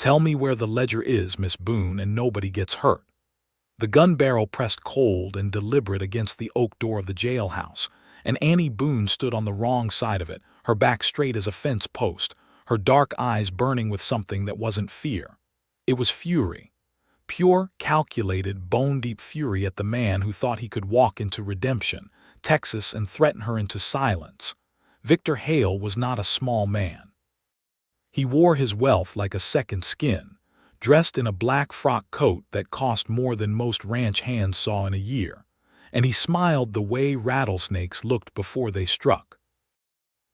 "Tell me where the ledger is, Miss Boone, and nobody gets hurt." The gun barrel pressed cold and deliberate against the oak door of the jailhouse, and Annie Boone stood on the wrong side of it, her back straight as a fence post, her dark eyes burning with something that wasn't fear. It was fury. Pure, calculated, bone-deep fury at the man who thought he could walk into Redemption, Texas, and threaten her into silence. Victor Hale was not a small man. He wore his wealth like a second skin, dressed in a black frock coat that cost more than most ranch hands saw in a year, and he smiled the way rattlesnakes looked before they struck.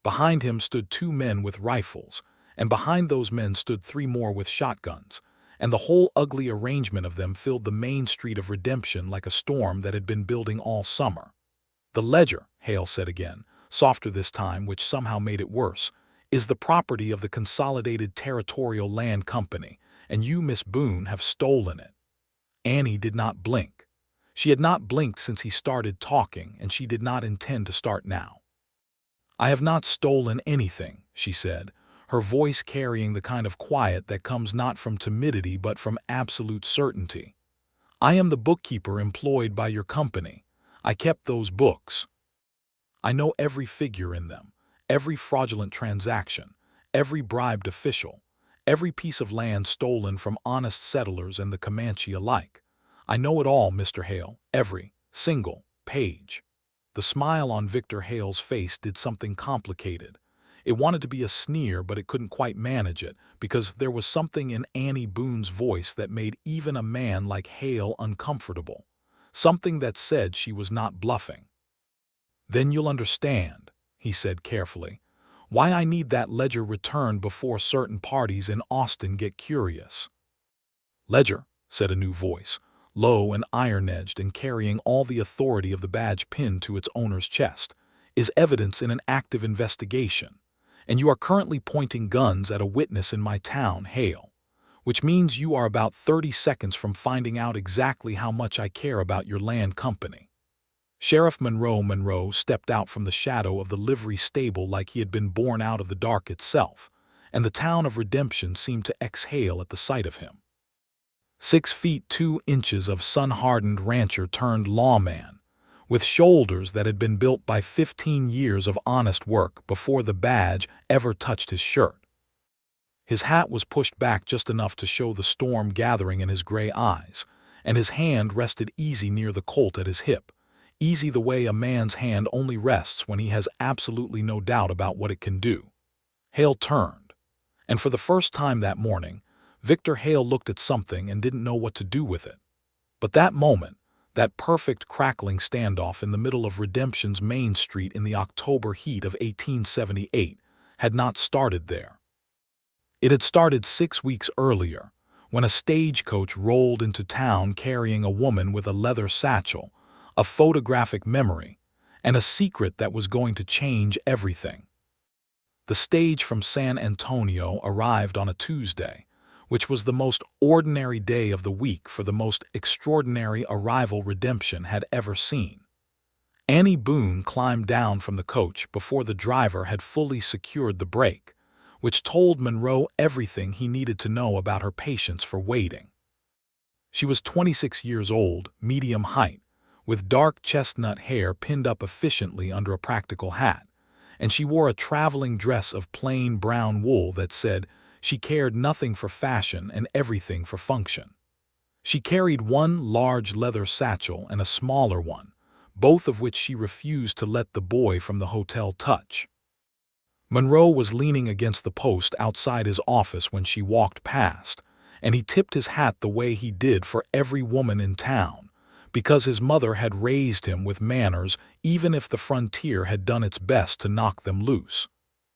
Behind him stood two men with rifles, and behind those men stood three more with shotguns, and the whole ugly arrangement of them filled the main street of Redemption like a storm that had been building all summer. "The ledger," Hale said again, softer this time, which somehow made it worse, "is the property of the Consolidated Territorial Land Company, and you, Miss Boone, have stolen it." Annie did not blink. She had not blinked since he started talking, and she did not intend to start now. "I have not stolen anything," she said, her voice carrying the kind of quiet that comes not from timidity but from absolute certainty. "I am the bookkeeper employed by your company. I kept those books. I know every figure in them, every fraudulent transaction, every bribed official, every piece of land stolen from honest settlers and the Comanche alike. I know it all, Mr. Hale, every single page." The smile on Victor Hale's face did something complicated. It wanted to be a sneer, but it couldn't quite manage it, because there was something in Annie Boone's voice that made even a man like Hale uncomfortable, something that said she was not bluffing. "Then you'll understand," he said carefully, "why I need that ledger returned before certain parties in Austin get curious." "Ledger," said a new voice, low and iron-edged and carrying all the authority of the badge pinned to its owner's chest, "is evidence in an active investigation, and you are currently pointing guns at a witness in my town, Hale, which means you are about 30 seconds from finding out exactly how much I care about your land company." Sheriff Monroe Monroe stepped out from the shadow of the livery stable like he had been born out of the dark itself, and the town of Redemption seemed to exhale at the sight of him. 6 feet 2 inches of sun-hardened rancher turned lawman, with shoulders that had been built by 15 years of honest work before the badge ever touched his shirt. His hat was pushed back just enough to show the storm gathering in his gray eyes, and his hand rested easy near the Colt at his hip, easy the way a man's hand only rests when he has absolutely no doubt about what it can do. Hale turned, and for the first time that morning, Victor Hale looked at something and didn't know what to do with it. But that moment, that perfect crackling standoff in the middle of Redemption's main street in the October heat of 1878, had not started there. It had started 6 weeks earlier, when a stagecoach rolled into town carrying a woman with a leather satchel, a photographic memory, and a secret that was going to change everything. The stage from San Antonio arrived on a Tuesday, which was the most ordinary day of the week for the most extraordinary arrival Redemption had ever seen. Annie Boone climbed down from the coach before the driver had fully secured the brake, which told Monroe everything he needed to know about her patience for waiting. She was 26 years old, medium height, with dark chestnut hair pinned up efficiently under a practical hat, and she wore a traveling dress of plain brown wool that said she cared nothing for fashion and everything for function. She carried one large leather satchel and a smaller one, both of which she refused to let the boy from the hotel touch. Monroe was leaning against the post outside his office when she walked past, and he tipped his hat the way he did for every woman in town, because his mother had raised him with manners even if the frontier had done its best to knock them loose.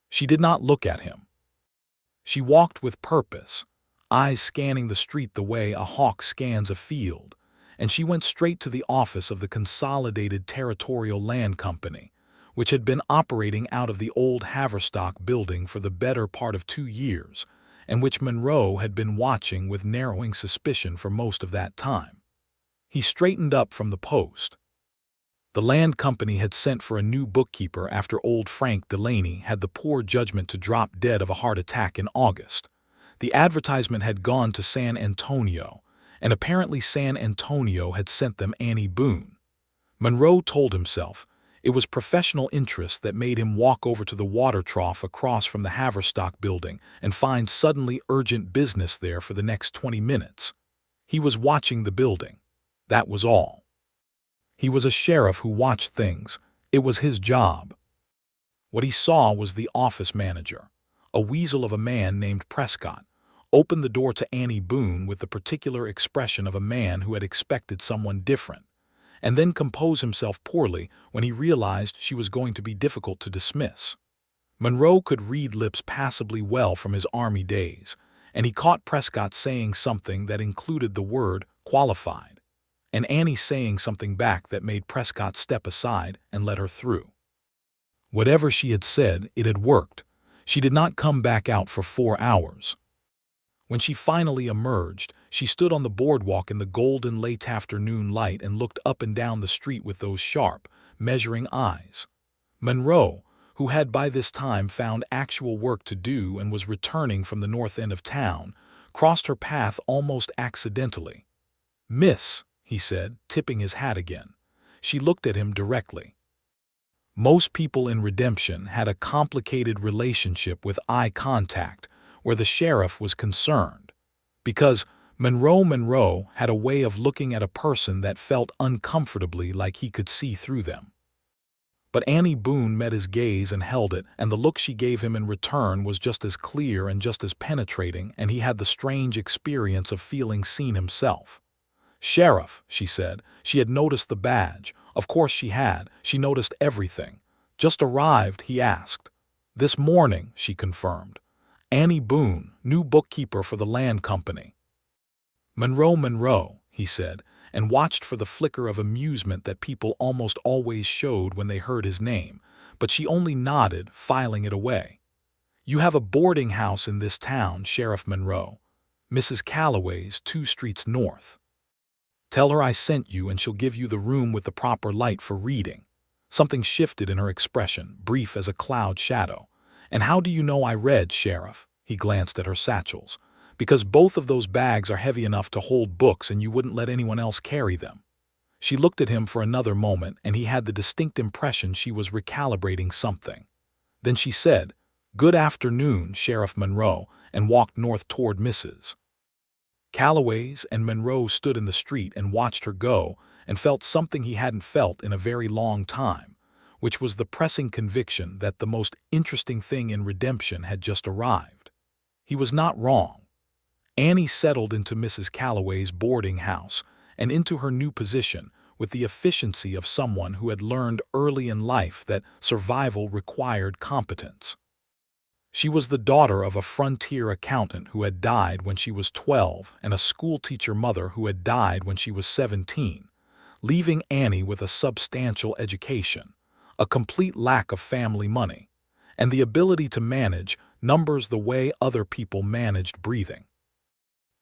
She did not look at him. She walked with purpose, eyes scanning the street the way a hawk scans a field, and she went straight to the office of the Consolidated Territorial Land Company, which had been operating out of the old Haverstock building for the better part of 2 years, and which Monroe had been watching with narrowing suspicion for most of that time. He straightened up from the post. The land company had sent for a new bookkeeper after old Frank Delaney had the poor judgment to drop dead of a heart attack in August. The advertisement had gone to San Antonio, and apparently San Antonio had sent them Annie Boone. Monroe told himself it was professional interest that made him walk over to the water trough across from the Haverstock building and find suddenly urgent business there for the next 20 minutes. He was watching the building. That was all. He was a sheriff who watched things. It was his job. What he saw was the office manager, a weasel of a man named Prescott, open the door to Annie Boone with the particular expression of a man who had expected someone different, and then compose himself poorly when he realized she was going to be difficult to dismiss. Monroe could read lips passably well from his Army days, and he caught Prescott saying something that included the word qualified, and Annie saying something back that made Prescott step aside and let her through. Whatever she had said, it had worked. She did not come back out for 4 hours. When she finally emerged, she stood on the boardwalk in the golden late afternoon light and looked up and down the street with those sharp, measuring eyes. Monroe, who had by this time found actual work to do and was returning from the north end of town, crossed her path almost accidentally. "Miss," he said, tipping his hat again. She looked at him directly. Most people in Redemption had a complicated relationship with eye contact where the sheriff was concerned, because Monroe Monroe had a way of looking at a person that felt uncomfortably like he could see through them. But Annie Boone met his gaze and held it, and the look she gave him in return was just as clear and just as penetrating, and he had the strange experience of feeling seen himself. "Sheriff," she said. She had noticed the badge. Of course she had. She noticed everything. "Just arrived?" he asked. "This morning," she confirmed. "Annie Boone, new bookkeeper for the land company." "Monroe Monroe," he said, and watched for the flicker of amusement that people almost always showed when they heard his name, but she only nodded, filing it away. "You have a boarding house in this town, Sheriff Monroe. Mrs. Calloway's 2 streets north. Tell her I sent you and she'll give you the room with the proper light for reading." Something shifted in her expression, brief as a cloud shadow. "And how do you know I read, Sheriff?" He glanced at her satchels. "Because both of those bags are heavy enough to hold books and you wouldn't let anyone else carry them." She looked at him for another moment, and he had the distinct impression she was recalibrating something. Then she said, "Good afternoon, Sheriff Monroe," and walked north toward Mrs. Calloway's, and Monroe stood in the street and watched her go and felt something he hadn't felt in a very long time, which was the pressing conviction that the most interesting thing in Redemption had just arrived. He was not wrong. Annie settled into Mrs. Calloway's boarding house and into her new position with the efficiency of someone who had learned early in life that survival required competence. She was the daughter of a frontier accountant who had died when she was 12 and a schoolteacher mother who had died when she was 17, leaving Annie with a substantial education, a complete lack of family money, and the ability to manage numbers the way other people managed breathing.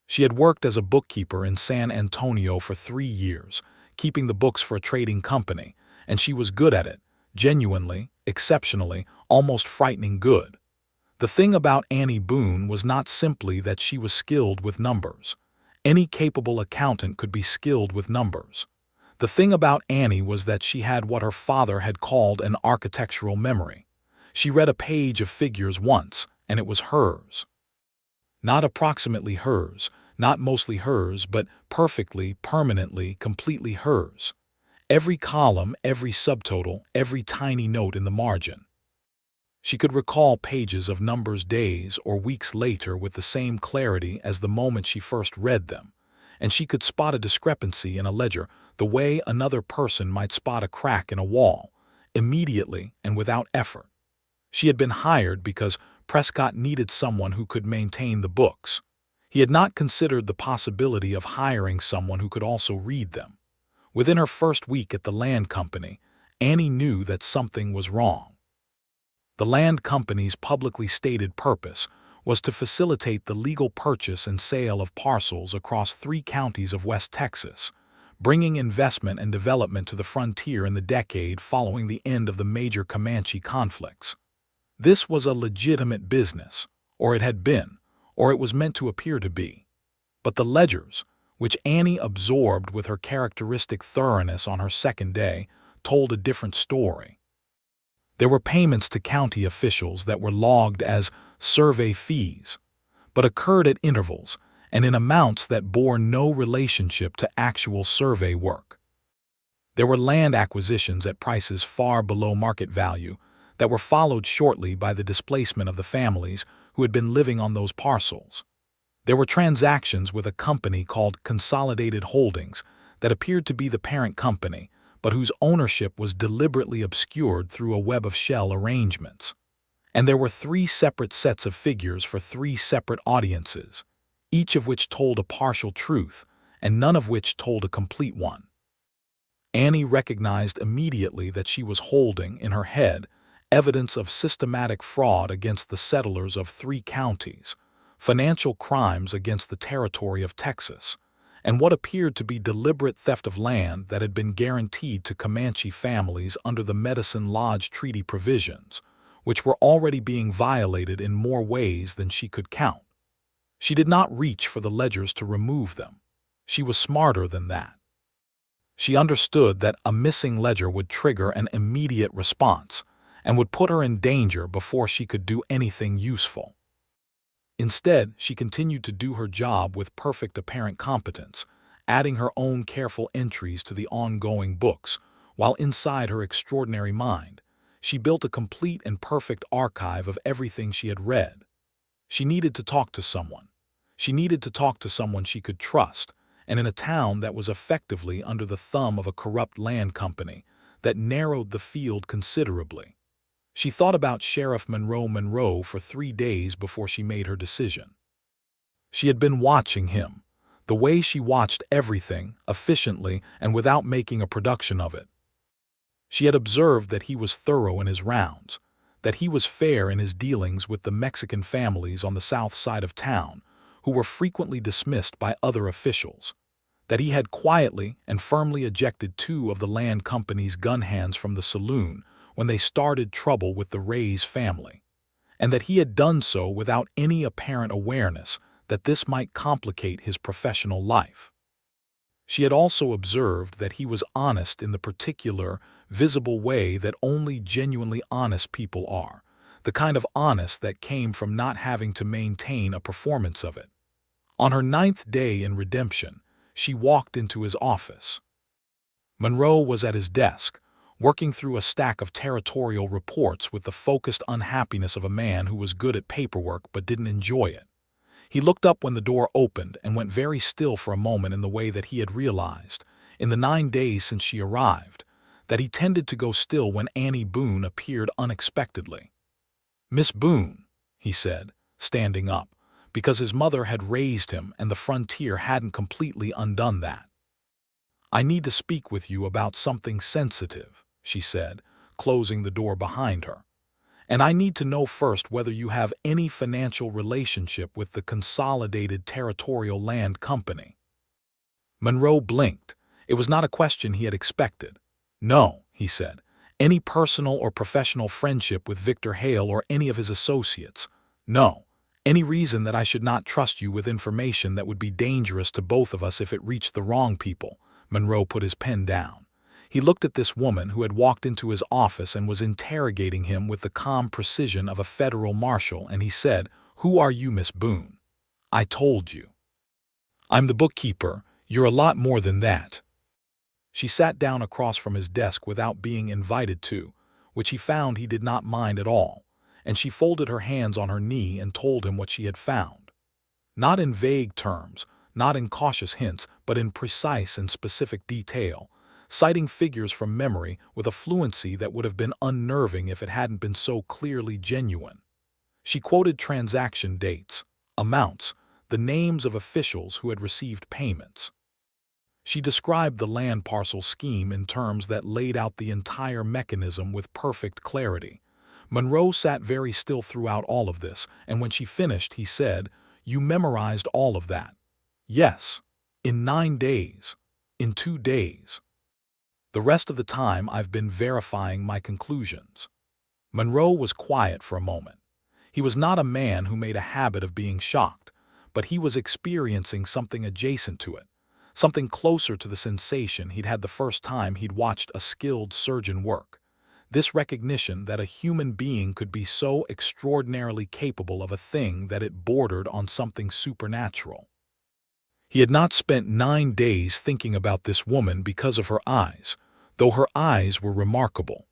She had worked as a bookkeeper in San Antonio for 3 years, keeping the books for a trading company, and she was good at it, genuinely, exceptionally, almost frightening good. The thing about Annie Boone was not simply that she was skilled with numbers. Any capable accountant could be skilled with numbers. The thing about Annie was that she had what her father had called an architectural memory. She read a page of figures once, and it was hers. Not approximately hers, not mostly hers, but perfectly, permanently, completely hers. Every column, every subtotal, every tiny note in the margin. She could recall pages of numbers days or weeks later with the same clarity as the moment she first read them, and she could spot a discrepancy in a ledger the way another person might spot a crack in a wall, immediately and without effort. She had been hired because Prescott needed someone who could maintain the books. He had not considered the possibility of hiring someone who could also read them. Within her first week at the land company, Annie knew that something was wrong. The land company's publicly stated purpose was to facilitate the legal purchase and sale of parcels across 3 counties of West Texas, bringing investment and development to the frontier in the decade following the end of the major Comanche conflicts. This was a legitimate business, or it had been, or it was meant to appear to be. But the ledgers, which Annie absorbed with her characteristic thoroughness on her second day, told a different story. There were payments to county officials that were logged as survey fees, but occurred at intervals and in amounts that bore no relationship to actual survey work. There were land acquisitions at prices far below market value that were followed shortly by the displacement of the families who had been living on those parcels. There were transactions with a company called Consolidated Holdings that appeared to be the parent company, but whose ownership was deliberately obscured through a web of shell arrangements. And there were 3 separate sets of figures for 3 separate audiences, each of which told a partial truth, and none of which told a complete one. Annie recognized immediately that she was holding, in her head, evidence of systematic fraud against the settlers of 3 counties, financial crimes against the territory of Texas, and what appeared to be deliberate theft of land that had been guaranteed to Comanche families under the Medicine Lodge Treaty provisions, which were already being violated in more ways than she could count. She did not reach for the ledgers to remove them. She was smarter than that. She understood that a missing ledger would trigger an immediate response and would put her in danger before she could do anything useful. Instead, she continued to do her job with perfect apparent competence, adding her own careful entries to the ongoing books, while inside her extraordinary mind, she built a complete and perfect archive of everything she had read. She needed to talk to someone. She needed to talk to someone she could trust, and in a town that was effectively under the thumb of a corrupt land company that narrowed the field considerably. She thought about Sheriff Monroe Monroe for 3 days before she made her decision. She had been watching him, the way she watched everything, efficiently and without making a production of it. She had observed that he was thorough in his rounds, that he was fair in his dealings with the Mexican families on the south side of town, who were frequently dismissed by other officials, that he had quietly and firmly ejected 2 of the land company's gun hands from the saloon when they started trouble with the Ray's family, and that he had done so without any apparent awareness that this might complicate his professional life. She had also observed that he was honest in the particular, visible way that only genuinely honest people are, the kind of honest that came from not having to maintain a performance of it. On her 9th day in redemption, she walked into his office. Monroe was at his desk, working through a stack of territorial reports with the focused unhappiness of a man who was good at paperwork but didn't enjoy it. He looked up when the door opened and went very still for a moment in the way that he had realized, in the 9 days since she arrived, that he tended to go still when Annie Boone appeared unexpectedly. "Miss Boone," he said, standing up, because his mother had raised him and the frontier hadn't completely undone that. "I need to speak with you about something sensitive," she said, closing the door behind her. "And I need to know first whether you have any financial relationship with the Consolidated Territorial Land Company." Monroe blinked. It was not a question he had expected. "No," he said, "any personal or professional friendship with Victor Hale or any of his associates. No. Any reason that I should not trust you with information that would be dangerous to both of us if it reached the wrong people." Monroe put his pen down. He looked at this woman who had walked into his office and was interrogating him with the calm precision of a federal marshal, and he said, "Who are you, Miss Boone?" "I told you." "I'm the bookkeeper. You're a lot more than that." She sat down across from his desk without being invited to, which he found he did not mind at all, and she folded her hands on her knee and told him what she had found. Not in vague terms, not in cautious hints, but in precise and specific detail, citing figures from memory with a fluency that would have been unnerving if it hadn't been so clearly genuine. She quoted transaction dates, amounts, the names of officials who had received payments. She described the land parcel scheme in terms that laid out the entire mechanism with perfect clarity. Monroe sat very still throughout all of this, and when she finished, he said, "You memorized all of that?" "Yes. In 9 days. In 2 days. The rest of the time I've been verifying my conclusions." Monroe was quiet for a moment. He was not a man who made a habit of being shocked, but he was experiencing something adjacent to it, something closer to the sensation he'd had the first time he'd watched a skilled surgeon work. This recognition that a human being could be so extraordinarily capable of a thing that it bordered on something supernatural. He had not spent 9 days thinking about this woman because of her eyes, though her eyes were remarkable.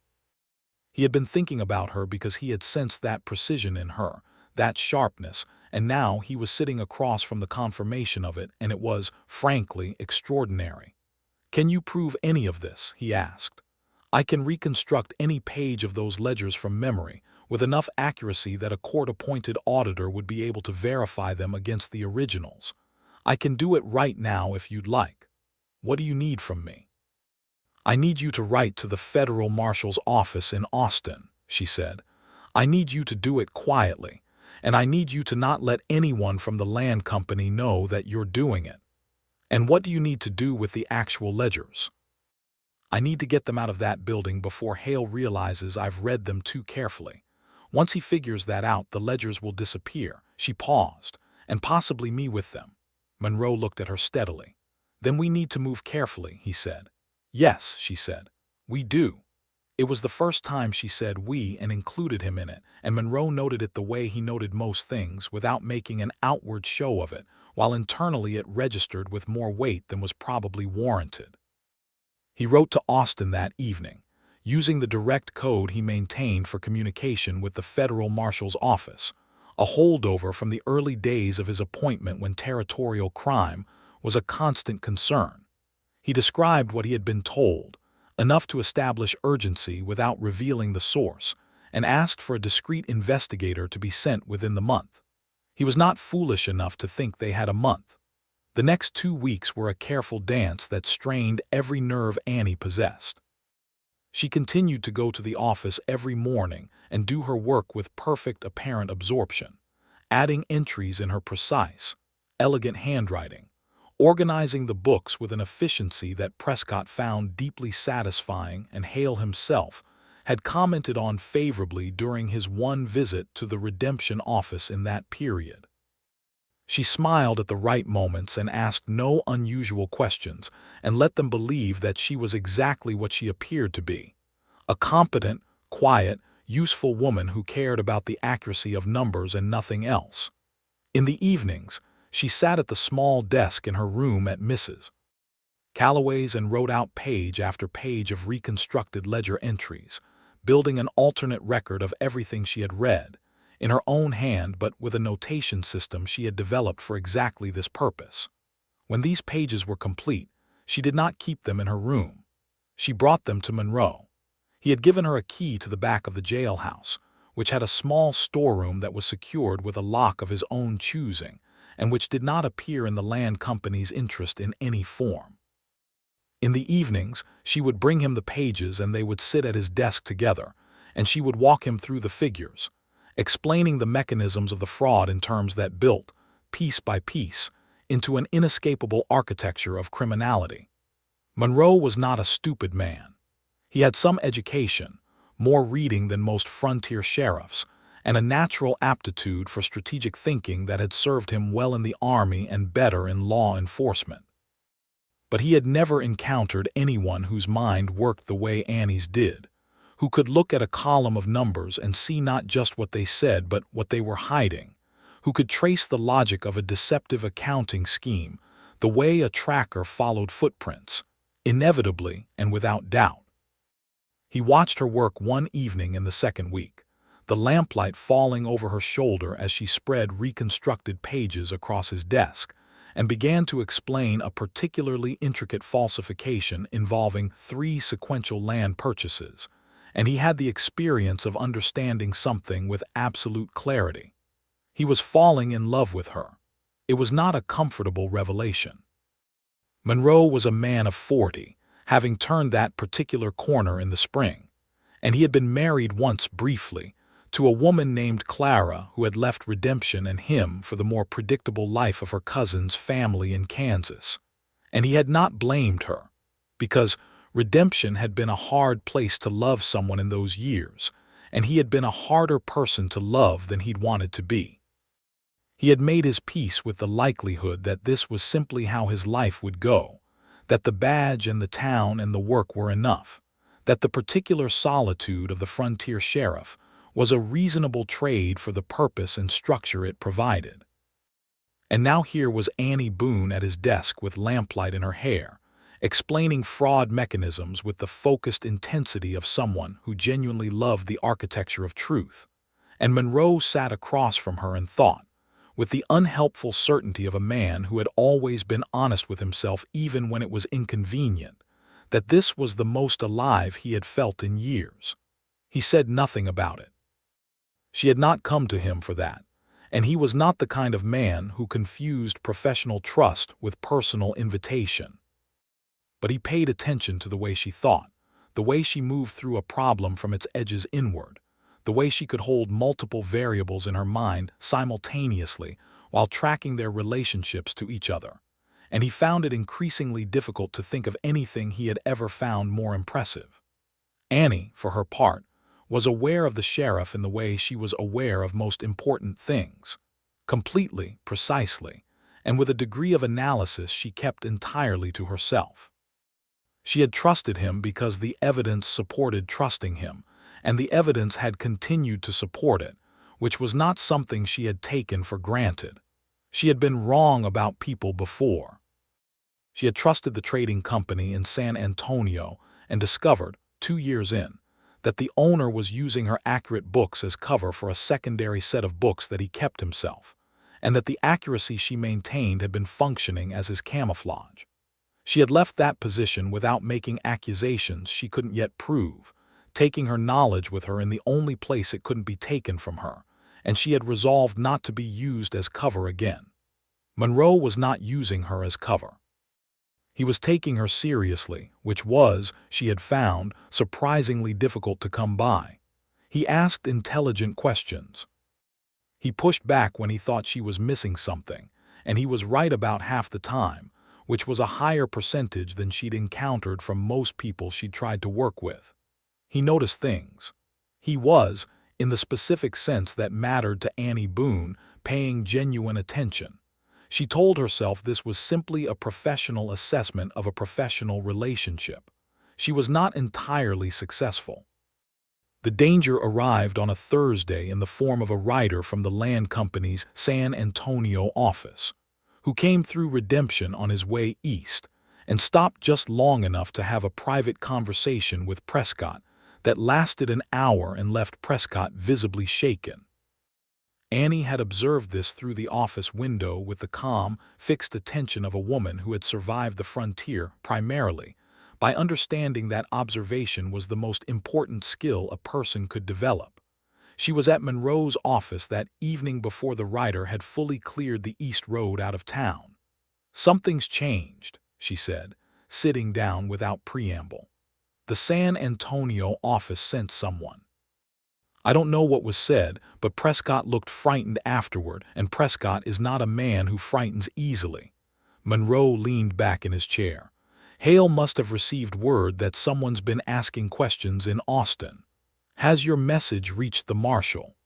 He had been thinking about her because he had sensed that precision in her, that sharpness, and now he was sitting across from the confirmation of it, and it was, frankly, extraordinary. "Can you prove any of this?" he asked. "I can reconstruct any page of those ledgers from memory, with enough accuracy that a court-appointed auditor would be able to verify them against the originals. I can do it right now if you'd like. What do you need from me?" "I need you to write to the federal marshal's office in Austin," she said. "I need you to do it quietly, and I need you to not let anyone from the land company know that you're doing it." "And what do you need to do with the actual ledgers?" "I need to get them out of that building before Hale realizes I've read them too carefully. Once he figures that out, the ledgers will disappear." She paused, "and possibly me with them." Monroe looked at her steadily. "Then we need to move carefully," he said. "Yes," she said. "We do." It was the first time she said "we" and included him in it, and Monroe noted it the way he noted most things, without making an outward show of it, while internally it registered with more weight than was probably warranted. He wrote to Austin that evening, using the direct code he maintained for communication with the federal marshal's office, a holdover from the early days of his appointment when territorial crime was a constant concern. He described what he had been told, enough to establish urgency without revealing the source, and asked for a discreet investigator to be sent within the month. He was not foolish enough to think they had a month. The next 2 weeks were a careful dance that strained every nerve Annie possessed. She continued to go to the office every morning and do her work with perfect apparent absorption, adding entries in her precise, elegant handwriting, organizing the books with an efficiency that Prescott found deeply satisfying, and Hale himself had commented on favorably during his one visit to the redemption office in that period. She smiled at the right moments and asked no unusual questions, and let them believe that she was exactly what she appeared to be, a competent, quiet, useful woman who cared about the accuracy of numbers and nothing else. In the evenings, she sat at the small desk in her room at Mrs. Calloway's and wrote out page after page of reconstructed ledger entries, building an alternate record of everything she had read, in her own hand but with a notation system she had developed for exactly this purpose. When these pages were complete, she did not keep them in her room. She brought them to Monroe. He had given her a key to the back of the jailhouse, which had a small storeroom that was secured with a lock of his own choosing, and which did not appear in the land company's interest in any form. In the evenings, she would bring him the pages and they would sit at his desk together, and she would walk him through the figures, explaining the mechanisms of the fraud in terms that built, piece by piece, into an inescapable architecture of criminality. Monroe was not a stupid man. He had some education, more reading than most frontier sheriffs, and a natural aptitude for strategic thinking that had served him well in the army and better in law enforcement. But he had never encountered anyone whose mind worked the way Annie's did, who could look at a column of numbers and see not just what they said but what they were hiding, who could trace the logic of a deceptive accounting scheme, the way a tracker followed footprints, inevitably and without doubt. He watched her work one evening in the second week, the lamplight falling over her shoulder as she spread reconstructed pages across his desk, and began to explain a particularly intricate falsification involving 3 sequential land purchases, and he had the experience of understanding something with absolute clarity. He was falling in love with her. It was not a comfortable revelation. Monroe was a man of 40, having turned that particular corner in the spring, and he had been married once briefly to a woman named Clara who had left redemption and him for the more predictable life of her cousin's family in Kansas. And he had not blamed her, because redemption had been a hard place to love someone in those years, and he had been a harder person to love than he'd wanted to be. He had made his peace with the likelihood that this was simply how his life would go, that the badge and the town and the work were enough, that the particular solitude of the frontier sheriff was a reasonable trade for the purpose and structure it provided. And now here was Annie Boone at his desk with lamplight in her hair, explaining fraud mechanisms with the focused intensity of someone who genuinely loved the architecture of truth. And Monroe sat across from her and thought, with the unhelpful certainty of a man who had always been honest with himself even when it was inconvenient, that this was the most alive he had felt in years. He said nothing about it. She had not come to him for that, and he was not the kind of man who confused professional trust with personal invitation. But he paid attention to the way she thought, the way she moved through a problem from its edges inward, the way she could hold multiple variables in her mind simultaneously while tracking their relationships to each other. And he found it increasingly difficult to think of anything he had ever found more impressive. Annie, for her part, was aware of the sheriff in the way she was aware of most important things, completely, precisely, and with a degree of analysis she kept entirely to herself. She had trusted him because the evidence supported trusting him, and the evidence had continued to support it, which was not something she had taken for granted. She had been wrong about people before. She had trusted the trading company in San Antonio and discovered, 2 years in, that the owner was using her accurate books as cover for a secondary set of books that he kept himself, and that the accuracy she maintained had been functioning as his camouflage. She had left that position without making accusations she couldn't yet prove, taking her knowledge with her in the only place it couldn't be taken from her, and she had resolved not to be used as cover again. Monroe was not using her as cover. He was taking her seriously, which was, she had found, surprisingly difficult to come by. He asked intelligent questions. He pushed back when he thought she was missing something, and he was right about half the time, which was a higher percentage than she'd encountered from most people she'd tried to work with. He noticed things. He was, in the specific sense that mattered to Annie Boone, paying genuine attention. She told herself this was simply a professional assessment of a professional relationship. She was not entirely successful. The danger arrived on a Thursday in the form of a writer from the land company's San Antonio office, who came through redemption on his way east and stopped just long enough to have a private conversation with Prescott that lasted an hour and left Prescott visibly shaken. Annie had observed this through the office window with the calm, fixed attention of a woman who had survived the frontier primarily by understanding that observation was the most important skill a person could develop. She was at Monroe's office that evening before the writer had fully cleared the East Road out of town. "Something's changed," she said, sitting down without preamble. "The San Antonio office sent someone." I don't know what was said, but Prescott looked frightened afterward, and Prescott is not a man who frightens easily. Monroe leaned back in his chair. "Hale must have received word that someone's been asking questions in Austin. Has your message reached the marshal?"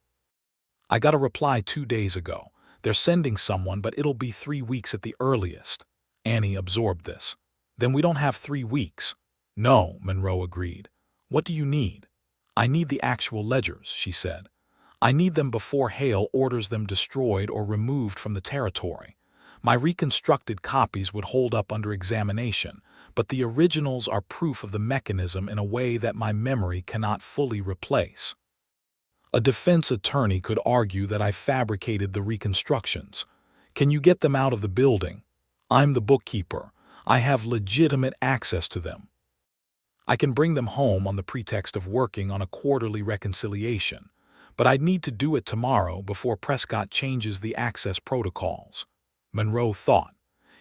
"I got a reply 2 days ago. They're sending someone, but it'll be 3 weeks at the earliest." Annie absorbed this. "Then we don't have 3 weeks." "No," Monroe agreed. "What do you need?" "I need the actual ledgers," she said. "I need them before Hale orders them destroyed or removed from the territory. My reconstructed copies would hold up under examination, but the originals are proof of the mechanism in a way that my memory cannot fully replace. A defense attorney could argue that I fabricated the reconstructions. Can you get them out of the building? I'm the bookkeeper. I have legitimate access to them. I can bring them home on the pretext of working on a quarterly reconciliation, but I'd need to do it tomorrow before Prescott changes the access protocols." Monroe thought.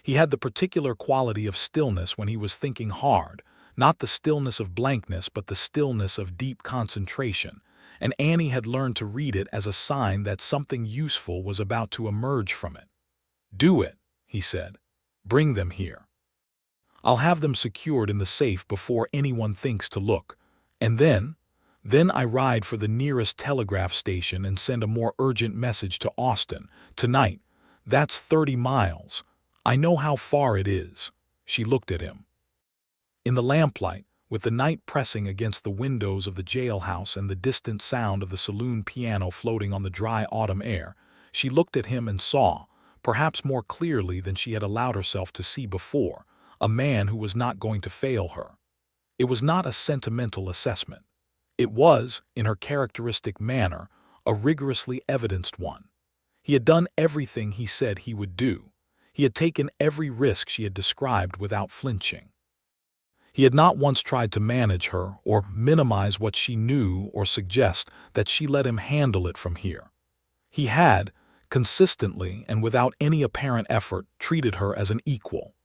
He had the particular quality of stillness when he was thinking hard, not the stillness of blankness but the stillness of deep concentration, and Annie had learned to read it as a sign that something useful was about to emerge from it. "Do it," he said. "Bring them here. I'll have them secured in the safe before anyone thinks to look. And then, Then I ride for the nearest telegraph station and send a more urgent message to Austin. Tonight. That's 30 miles. I know how far it is." She looked at him. In the lamplight, with the night pressing against the windows of the jailhouse and the distant sound of the saloon piano floating on the dry autumn air, she looked at him and saw, perhaps more clearly than she had allowed herself to see before, a man who was not going to fail her. It was not a sentimental assessment. It was, in her characteristic manner, a rigorously evidenced one. He had done everything he said he would do. He had taken every risk she had described without flinching. He had not once tried to manage her or minimize what she knew or suggest that she let him handle it from here. He had, consistently and without any apparent effort, treated her as an equal.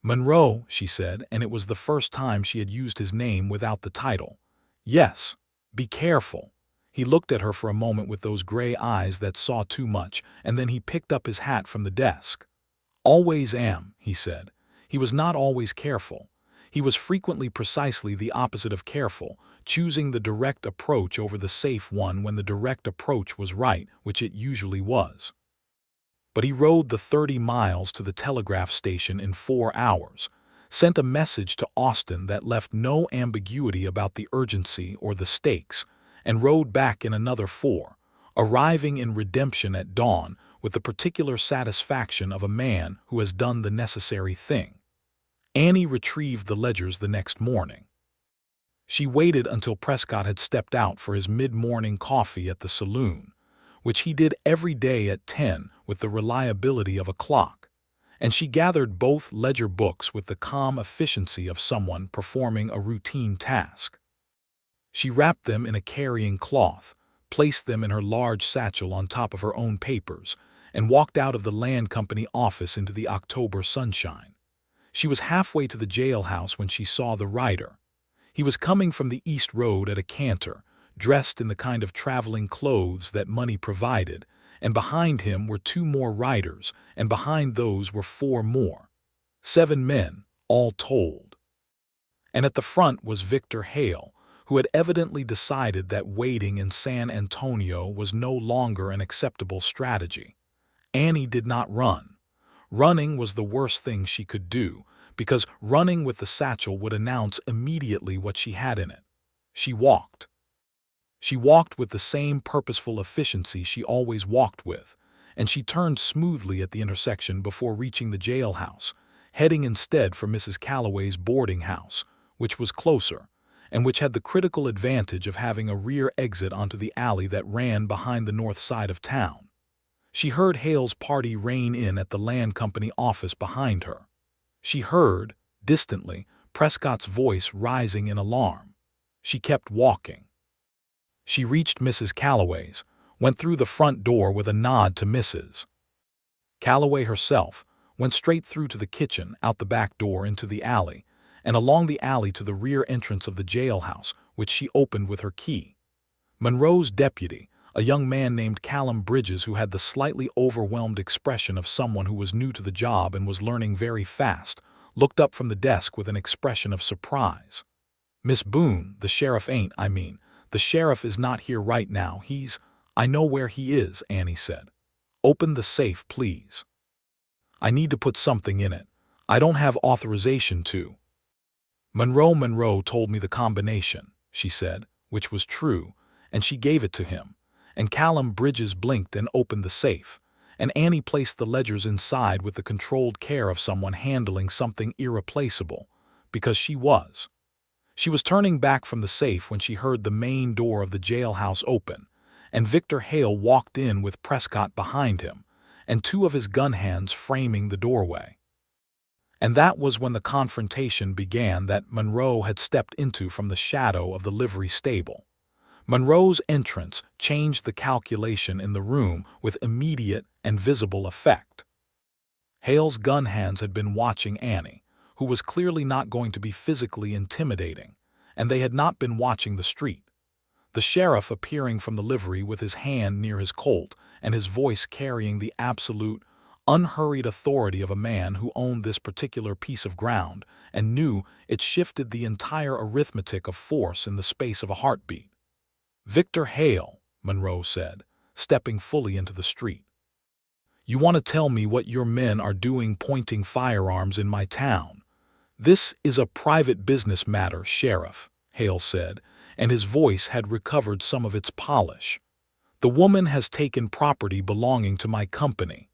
"Monroe," she said, and it was the first time she had used his name without the title. "Yes, be careful." He looked at her for a moment with those gray eyes that saw too much, and then he picked up his hat from the desk. "Always am," he said. He was not always careful. He was frequently precisely the opposite of careful, choosing the direct approach over the safe one when the direct approach was right, which it usually was. But he rode the 30 miles to the telegraph station in 4 hours, sent a message to Austin that left no ambiguity about the urgency or the stakes, and rode back in another 4, arriving in redemption at dawn with the particular satisfaction of a man who has done the necessary thing. Annie retrieved the ledgers the next morning. She waited until Prescott had stepped out for his mid-morning coffee at the saloon, which he did every day at 10 with the reliability of a clock, and she gathered both ledger books with the calm efficiency of someone performing a routine task. She wrapped them in a carrying cloth, placed them in her large satchel on top of her own papers, and walked out of the land company office into the October sunshine. She was halfway to the jailhouse when she saw the rider. He was coming from the East Road at a canter, dressed in the kind of traveling clothes that money provided, and behind him were 2 more riders, and behind those were 4 more. 7 men, all told. And at the front was Victor Hale, who had evidently decided that waiting in San Antonio was no longer an acceptable strategy. Annie did not run. Running was the worst thing she could do, because running with the satchel would announce immediately what she had in it. She walked. She walked with the same purposeful efficiency she always walked with, and she turned smoothly at the intersection before reaching the jailhouse, heading instead for Mrs. Calloway's boarding house, which was closer, and which had the critical advantage of having a rear exit onto the alley that ran behind the north side of town. She heard Hale's party rein in at the land company office behind her. She heard, distantly, Prescott's voice rising in alarm. She kept walking. She reached Mrs. Calloway's, went through the front door with a nod to Mrs. Calloway herself, went straight through to the kitchen, out the back door into the alley, and along the alley to the rear entrance of the jailhouse, which she opened with her key. Monroe's deputy, a young man named Callum Bridges, who had the slightly overwhelmed expression of someone who was new to the job and was learning very fast, looked up from the desk with an expression of surprise. "Miss Boone, the sheriff the sheriff is not here right now. I know where he is," Annie said. "Open the safe, please. I need to put something in it. I don't have authorization to." Monroe told me the combination," she said, which was true, and she gave it to him. And Callum Bridges blinked and opened the safe, and Annie placed the ledgers inside with the controlled care of someone handling something irreplaceable, because she was. She was turning back from the safe when she heard the main door of the jailhouse open, and Victor Hale walked in with Prescott behind him, and 2 of his gun hands framing the doorway. And that was when the confrontation began that Monroe had stepped into from the shadow of the livery stable. Monroe's entrance changed the calculation in the room with immediate and visible effect. Hale's gun hands had been watching Annie, who was clearly not going to be physically intimidating, and they had not been watching the street. The sheriff appearing from the livery with his hand near his Colt and his voice carrying the absolute, unhurried authority of a man who owned this particular piece of ground and knew it shifted the entire arithmetic of force in the space of a heartbeat. "Victor Hale," Monroe said, stepping fully into the street. "You want to tell me what your men are doing pointing firearms in my town?" "This is a private business matter, Sheriff," Hale said, and his voice had recovered some of its polish. "The woman has taken property belonging to my company."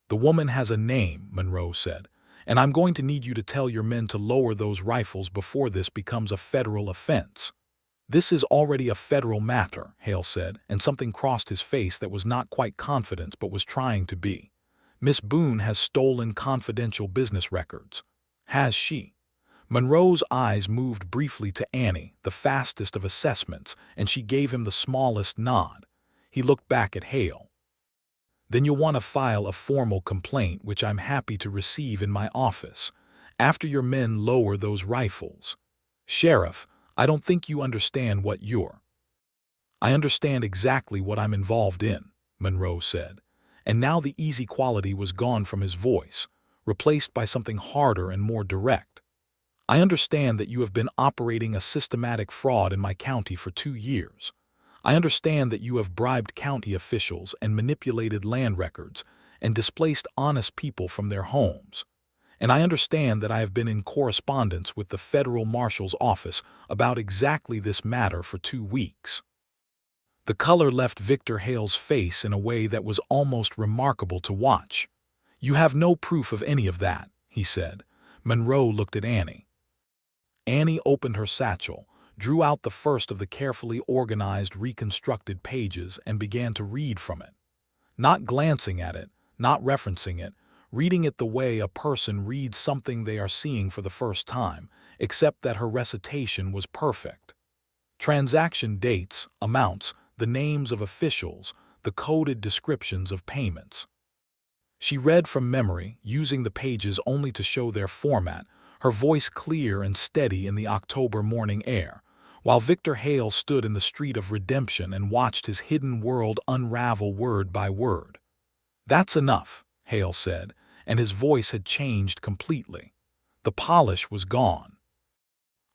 "The woman has a name," Monroe said, "and I'm going to need you to tell your men to lower those rifles before this becomes a federal offense." "This is already a federal matter," Hale said, and something crossed his face that was not quite confident but was trying to be. "Miss Boone has stolen confidential business records." "Has she?" Monroe's eyes moved briefly to Annie, the fastest of assessments, and she gave him the smallest nod. He looked back at Hale. "Then you'll want to file a formal complaint, which I'm happy to receive in my office, after your men lower those rifles. Sheriff, I don't think you understand what you're—" "I understand exactly what I'm involved in," Monroe said, and now the easy quality was gone from his voice, replaced by something harder and more direct. "I understand that you have been operating a systematic fraud in my county for 2 years. I understand that you have bribed county officials and manipulated land records and displaced honest people from their homes. And I understand that I have been in correspondence with the federal marshal's office about exactly this matter for 2 weeks." The color left Victor Hale's face in a way that was almost remarkable to watch. "You have no proof of any of that," he said. Monroe looked at Annie. Annie opened her satchel, drew out the first of the carefully organized, reconstructed pages, and began to read from it. Not glancing at it, not referencing it, reading it the way a person reads something they are seeing for the first time, except that her recitation was perfect. Transaction dates, amounts, the names of officials, the coded descriptions of payments. She read from memory, using the pages only to show their format, her voice clear and steady in the October morning air, while Victor Hale stood in the street of Redemption and watched his hidden world unravel word by word. "That's enough," Hale said, and his voice had changed completely. The polish was gone.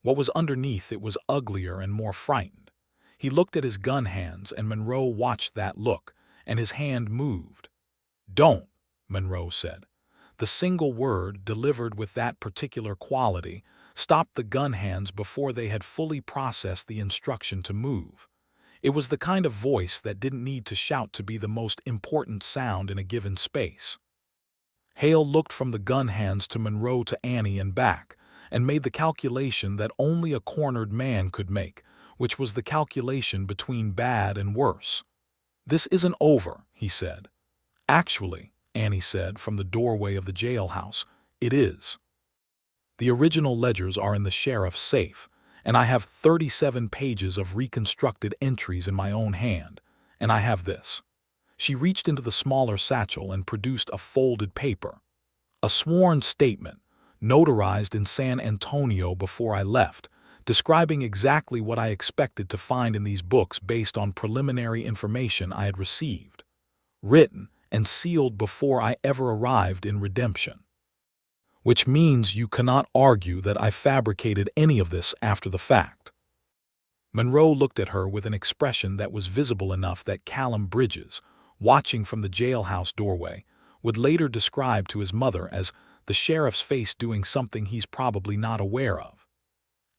What was underneath it was uglier and more frightened. He looked at his gun hands, and Monroe watched that look, and his hand moved. "Don't," Monroe said. The single word, delivered with that particular quality, stopped the gun hands before they had fully processed the instruction to move. It was the kind of voice that didn't need to shout to be the most important sound in a given space. Hale looked from the gun hands to Monroe to Annie and back, and made the calculation that only a cornered man could make, which was the calculation between bad and worse. "This isn't over," he said. "Actually," Annie said from the doorway of the jailhouse, "it is. The original ledgers are in the sheriff's safe, and I have 37 pages of reconstructed entries in my own hand, and I have this." She reached into the smaller satchel and produced a folded paper. "A sworn statement, notarized in San Antonio before I left, describing exactly what I expected to find in these books based on preliminary information I had received. Written and sealed before I ever arrived in Redemption. Which means you cannot argue that I fabricated any of this after the fact." Monroe looked at her with an expression that was visible enough that Callum Bridges, watching from the jailhouse doorway, would later describe to his mother as the sheriff's face doing something he's probably not aware of.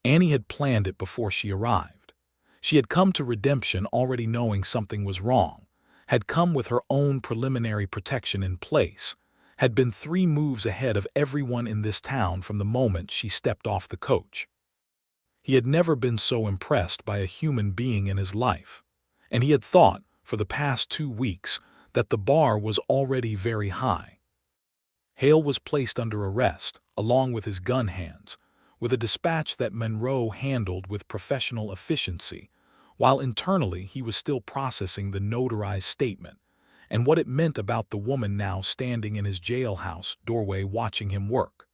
Annie had planned it before she arrived. She had come to Redemption already knowing something was wrong, had come with her own preliminary protection in place, had been 3 moves ahead of everyone in this town from the moment she stepped off the coach. He had never been so impressed by a human being in his life, and he had thought, for the past 2 weeks, that the bar was already very high. Hale was placed under arrest, along with his gun hands, with a dispatch that Monroe handled with professional efficiency, while internally he was still processing the notarized statement, and what it meant about the woman now standing in his jailhouse doorway watching him work.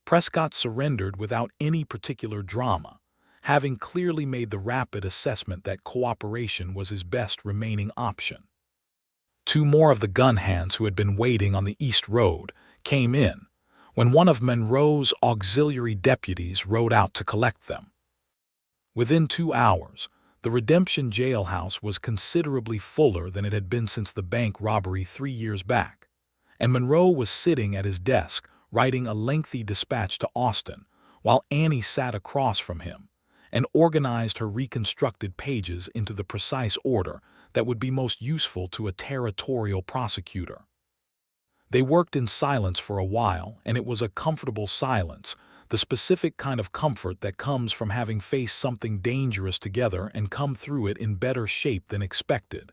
Prescott surrendered without any particular drama, having clearly made the rapid assessment that cooperation was his best remaining option. Two more of the gun hands who had been waiting on the East Road came in when one of Monroe's auxiliary deputies rode out to collect them. Within 2 hours, the Redemption jailhouse was considerably fuller than it had been since the bank robbery 3 years back, and Monroe was sitting at his desk writing a lengthy dispatch to Austin, while Annie sat across from him and organized her reconstructed pages into the precise order that would be most useful to a territorial prosecutor. They worked in silence for a while, and it was a comfortable silence, the specific kind of comfort that comes from having faced something dangerous together and come through it in better shape than expected.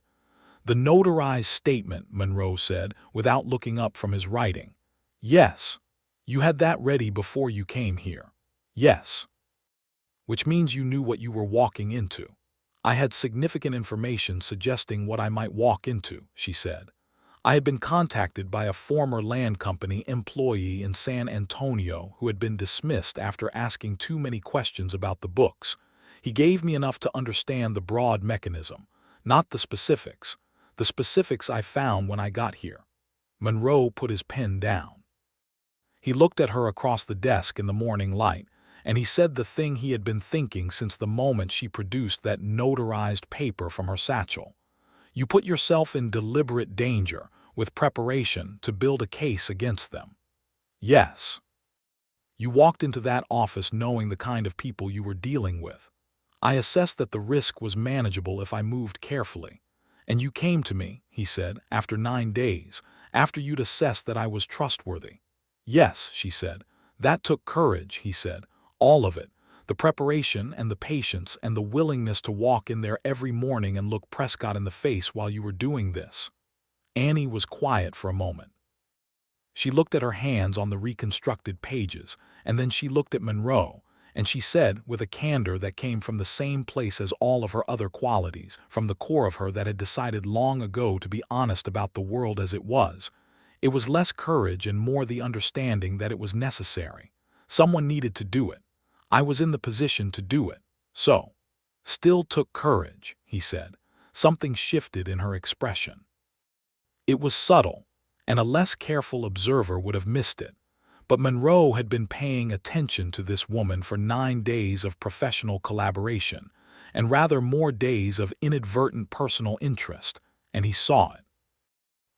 "The notarized statement," Monroe said, without looking up from his writing. "Yes. You had that ready before you came here." "Yes." "Which means you knew what you were walking into." "I had significant information suggesting what I might walk into," she said. "I had been contacted by a former land company employee in San Antonio who had been dismissed after asking too many questions about the books. He gave me enough to understand the broad mechanism, not the specifics. The specifics I found when I got here." Monroe put his pen down. He looked at her across the desk in the morning light, and he said the thing he had been thinking since the moment she produced that notarized paper from her satchel. "You put yourself in deliberate danger with preparation to build a case against them." "Yes." "You walked into that office knowing the kind of people you were dealing with." "I assessed that the risk was manageable if I moved carefully." "And you came to me," he said, "after 9 days, after you'd assessed that I was trustworthy." "Yes," she said. "That took courage," he said. "All of it. The preparation and the patience and the willingness to walk in there every morning and look Prescott in the face while you were doing this." Annie was quiet for a moment. She looked at her hands on the reconstructed pages, and then she looked at Monroe, and she said, with a candor that came from the same place as all of her other qualities, from the core of her that had decided long ago to be honest about the world as it was, "It was less courage and more the understanding that it was necessary. Someone needed to do it. I was in the position to do it. So." "Still took courage," he said. Something shifted in her expression. It was subtle, and a less careful observer would have missed it. But Monroe had been paying attention to this woman for 9 days of professional collaboration, and rather more days of inadvertent personal interest, and he saw it.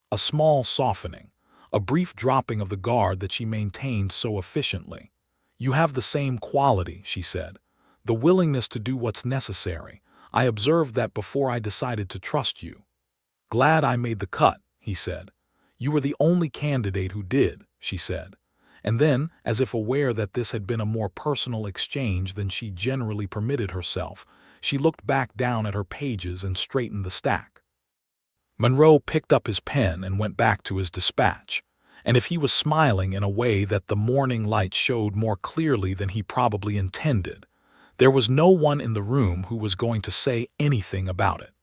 A small softening, a brief dropping of the guard that she maintained so efficiently. "You have the same quality," she said. "The willingness to do what's necessary. I observed that before I decided to trust you." "Glad I made the cut," he said. "You were the only candidate who did," she said. And then, as if aware that this had been a more personal exchange than she generally permitted herself, she looked back down at her pages and straightened the stack. Monroe picked up his pen and went back to his dispatch, and if he was smiling in a way that the morning light showed more clearly than he probably intended, there was no one in the room who was going to say anything about it.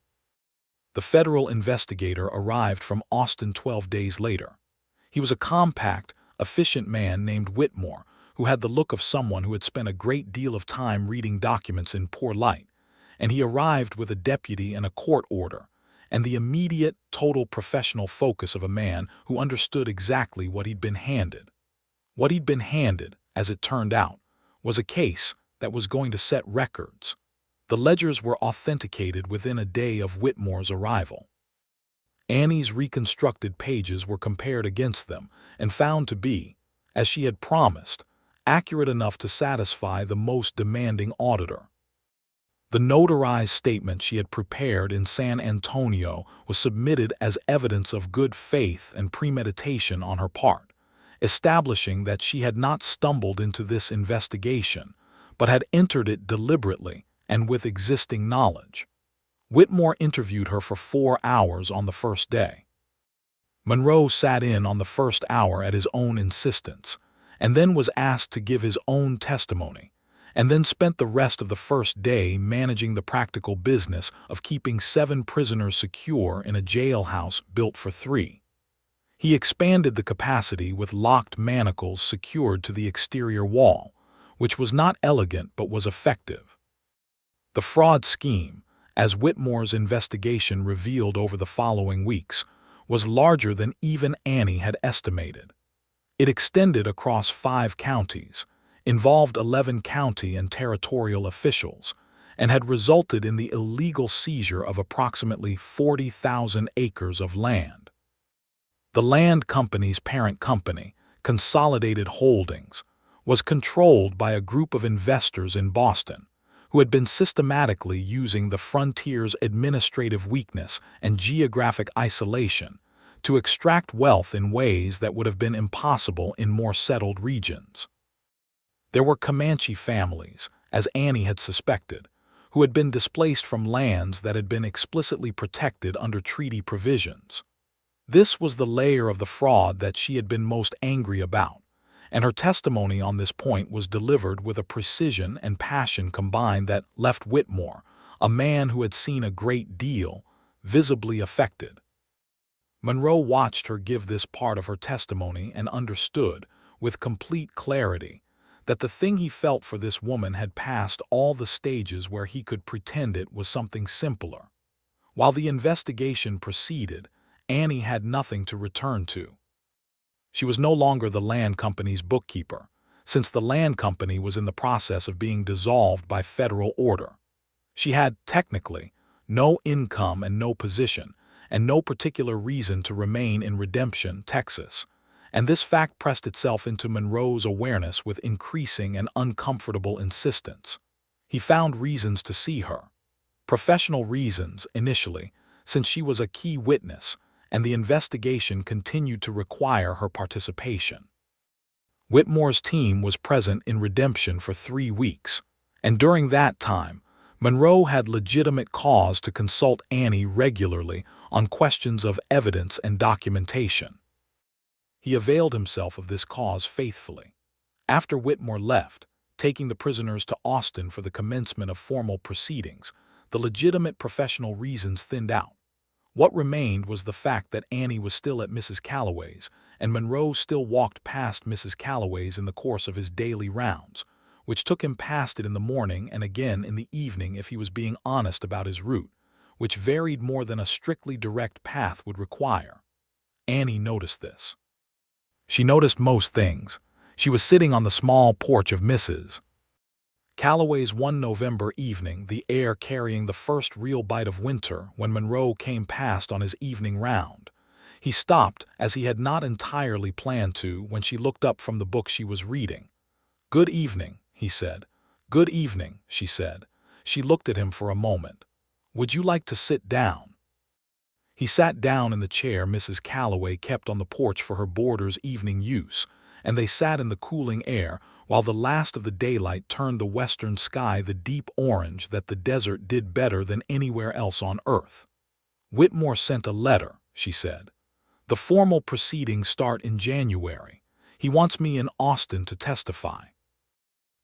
The federal investigator arrived from Austin 12 days later. He was a compact, efficient man named Whitmore, who had the look of someone who had spent a great deal of time reading documents in poor light, and he arrived with a deputy and a court order, and the immediate, total professional focus of a man who understood exactly what he'd been handed. What he'd been handed, as it turned out, was a case that was going to set records. The ledgers were authenticated within a day of Whitmore's arrival. Annie's reconstructed pages were compared against them and found to be, as she had promised, accurate enough to satisfy the most demanding auditor. The notarized statement she had prepared in San Antonio was submitted as evidence of good faith and premeditation on her part, establishing that she had not stumbled into this investigation, but had entered it deliberately and with existing knowledge. Whitmore interviewed her for 4 hours on the first day. Monroe sat in on the first hour at his own insistence, and then was asked to give his own testimony, and then spent the rest of the first day managing the practical business of keeping 7 prisoners secure in a jailhouse built for 3. He expanded the capacity with locked manacles secured to the exterior wall, which was not elegant but was effective. The fraud scheme, as Whitmore's investigation revealed over the following weeks, was larger than even Annie had estimated. It extended across 5 counties, involved 11 county and territorial officials, and had resulted in the illegal seizure of approximately 40,000 acres of land. The land company's parent company, Consolidated Holdings, was controlled by a group of investors in Boston who had been systematically using the frontier's administrative weakness and geographic isolation to extract wealth in ways that would have been impossible in more settled regions. There were Comanche families, as Annie had suspected, who had been displaced from lands that had been explicitly protected under treaty provisions. This was the layer of the fraud that she had been most angry about, and her testimony on this point was delivered with a precision and passion combined that left Whitmore, a man who had seen a great deal, visibly affected. Monroe watched her give this part of her testimony and understood, with complete clarity, that the thing he felt for this woman had passed all the stages where he could pretend it was something simpler. While the investigation proceeded, Annie had nothing to return to. She was no longer the land company's bookkeeper, since the land company was in the process of being dissolved by federal order. She had, technically, no income and no position, and no particular reason to remain in Redemption, Texas, and this fact pressed itself into Monroe's awareness with increasing and uncomfortable insistence. He found reasons to see her. Professional reasons, initially, since she was a key witness, and the investigation continued to require her participation. Whitmore's team was present in Redemption for 3 weeks, and during that time, Monroe had legitimate cause to consult Annie regularly on questions of evidence and documentation. He availed himself of this cause faithfully. After Whitmore left, taking the prisoners to Austin for the commencement of formal proceedings, the legitimate professional reasons thinned out. What remained was the fact that Annie was still at Mrs. Calloway's, and Monroe still walked past Mrs. Calloway's in the course of his daily rounds, which took him past it in the morning and again in the evening if he was being honest about his route, which varied more than a strictly direct path would require. Annie noticed this. She noticed most things. She was sitting on the small porch of Mrs. Calloway's one November evening, the air carrying the first real bite of winter when Monroe came past on his evening round. He stopped, as he had not entirely planned to, when she looked up from the book she was reading. "Good evening," he said. "Good evening," she said. She looked at him for a moment. "Would you like to sit down?" He sat down in the chair Mrs. Calloway kept on the porch for her boarders' evening use, and they sat in the cooling air while the last of the daylight turned the western sky the deep orange that the desert did better than anywhere else on earth. "Whitmore sent a letter," she said. "The formal proceedings start in January. He wants me in Austin to testify."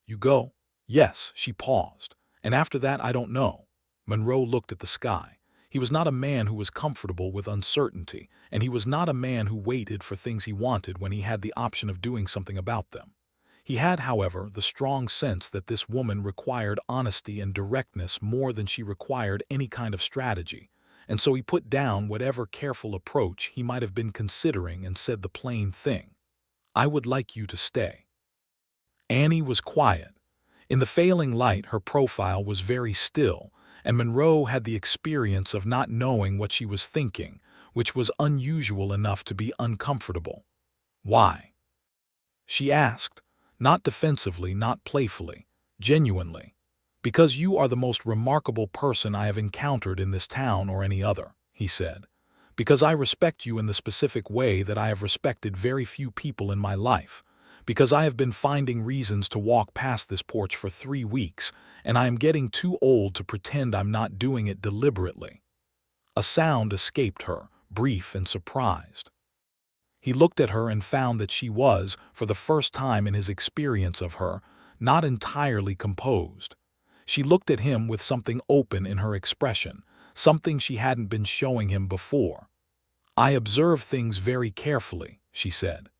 "You go?" "Yes." She paused. "And after that I don't know." Monroe looked at the sky. He was not a man who was comfortable with uncertainty, and he was not a man who waited for things he wanted when he had the option of doing something about them. He had, however, the strong sense that this woman required honesty and directness more than she required any kind of strategy, and so he put down whatever careful approach he might have been considering and said the plain thing. "I would like you to stay." Annie was quiet. In the failing light, her profile was very still, and Monroe had the experience of not knowing what she was thinking, which was unusual enough to be uncomfortable. "Why?" she asked, not defensively, not playfully, genuinely. "Because you are the most remarkable person I have encountered in this town or any other," he said. "Because I respect you in the specific way that I have respected very few people in my life. Because I have been finding reasons to walk past this porch for 3 weeks, and I am getting too old to pretend I'm not doing it deliberately." A sound escaped her, brief and surprised. He looked at her and found that she was, for the first time in his experience of her, not entirely composed. She looked at him with something open in her expression, something she hadn't been showing him before. "I observe things very carefully," she said.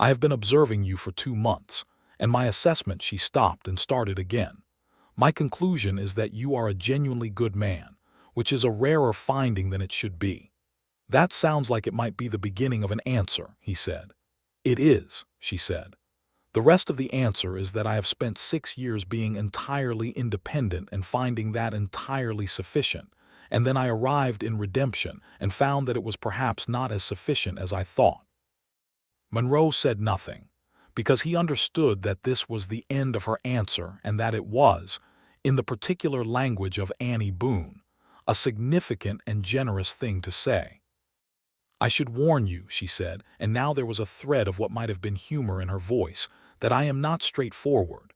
"I have been observing you for 2 months, and my assessment—" She stopped and started again. "My conclusion is that you are a genuinely good man, which is a rarer finding than it should be." "That sounds like it might be the beginning of an answer," he said. "It is," she said. "The rest of the answer is that I have spent 6 years being entirely independent and finding that entirely sufficient, and then I arrived in redemption and found that it was perhaps not as sufficient as I thought." Monroe said nothing, because he understood that this was the end of her answer and that it was, in the particular language of Annie Boone, a significant and generous thing to say. "I should warn you," she said, and now there was a thread of what might have been humor in her voice, "that I am not straightforward."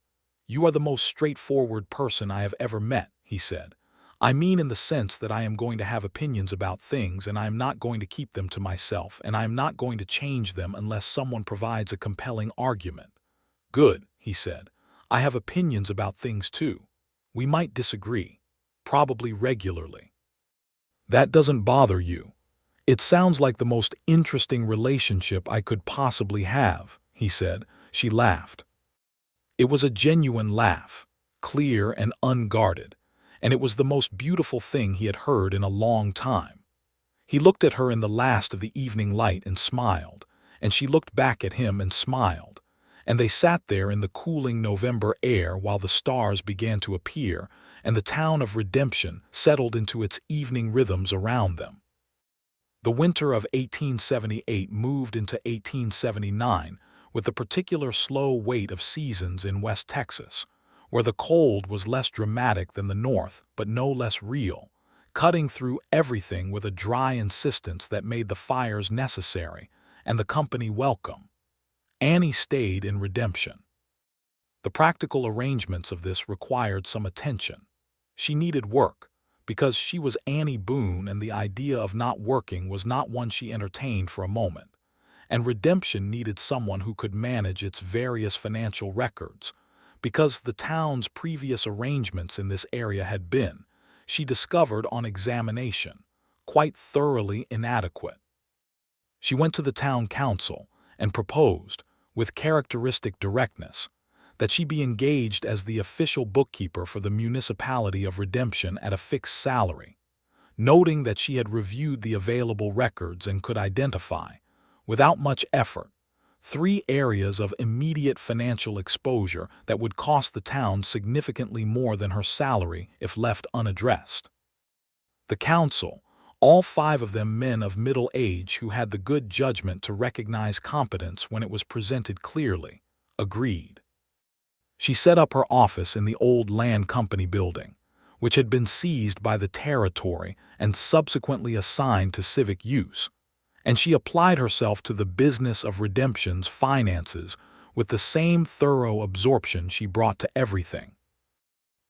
"You are the most straightforward person I have ever met," he said. "I mean in the sense that I am going to have opinions about things, and I am not going to keep them to myself, and I am not going to change them unless someone provides a compelling argument." "Good," he said. "I have opinions about things too. We might disagree, probably regularly." "That doesn't bother you. It sounds like the most interesting relationship I could possibly have," he said. She laughed. It was a genuine laugh, clear and unguarded, and it was the most beautiful thing he had heard in a long time. He looked at her in the last of the evening light and smiled, and she looked back at him and smiled, and they sat there in the cooling November air while the stars began to appear and the town of Redemption settled into its evening rhythms around them. The winter of 1878 moved into 1879 with the particular slow wait of seasons in West Texas, where the cold was less dramatic than the North but no less real, cutting through everything with a dry insistence that made the fires necessary and the company welcome. Annie stayed in Redemption. The practical arrangements of this required some attention. She needed work, because she was Annie Boone and the idea of not working was not one she entertained for a moment. And Redemption needed someone who could manage its various financial records, because the town's previous arrangements in this area had been, she discovered on examination, quite thoroughly inadequate. She went to the town council and proposed, with characteristic directness, that she be engaged as the official bookkeeper for the municipality of Redemption at a fixed salary, noting that she had reviewed the available records and could identify, without much effort, 3 areas of immediate financial exposure that would cost the town significantly more than her salary if left unaddressed. The council, all 5 of them men of middle age who had the good judgment to recognize competence when it was presented clearly, agreed. She set up her office in the old land company building, which had been seized by the territory and subsequently assigned to civic use, and she applied herself to the business of Redemption's finances with the same thorough absorption she brought to everything.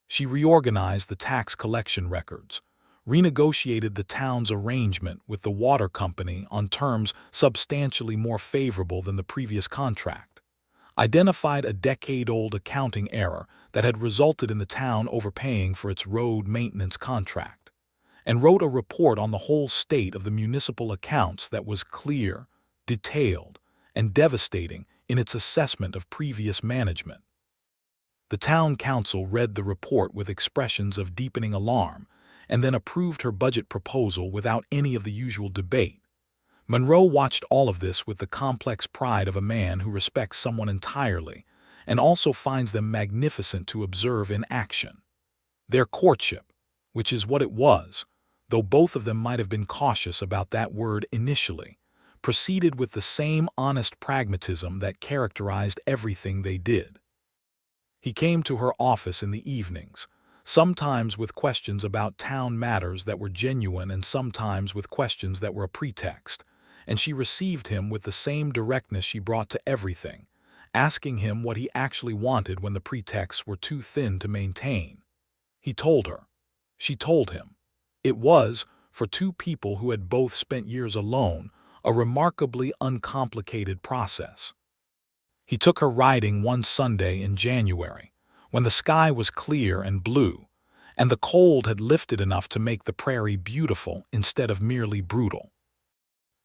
She reorganized the tax collection records, renegotiated the town's arrangement with the water company on terms substantially more favorable than the previous contract, identified a decade-old accounting error that had resulted in the town overpaying for its road maintenance contract, and wrote a report on the whole state of the municipal accounts that was clear, detailed, and devastating in its assessment of previous management. The town council read the report with expressions of deepening alarm and then approved her budget proposal without any of the usual debate. Monroe watched all of this with the complex pride of a man who respects someone entirely and also finds them magnificent to observe in action. Their courtship, which is what it was, though both of them might have been cautious about that word initially, proceeded with the same honest pragmatism that characterized everything they did. He came to her office in the evenings, sometimes with questions about town matters that were genuine and sometimes with questions that were a pretext, and she received him with the same directness she brought to everything, asking him what he actually wanted when the pretexts were too thin to maintain. He told her. She told him. It was, for 2 people who had both spent years alone, a remarkably uncomplicated process. He took her riding one Sunday in January, when the sky was clear and blue, and the cold had lifted enough to make the prairie beautiful instead of merely brutal.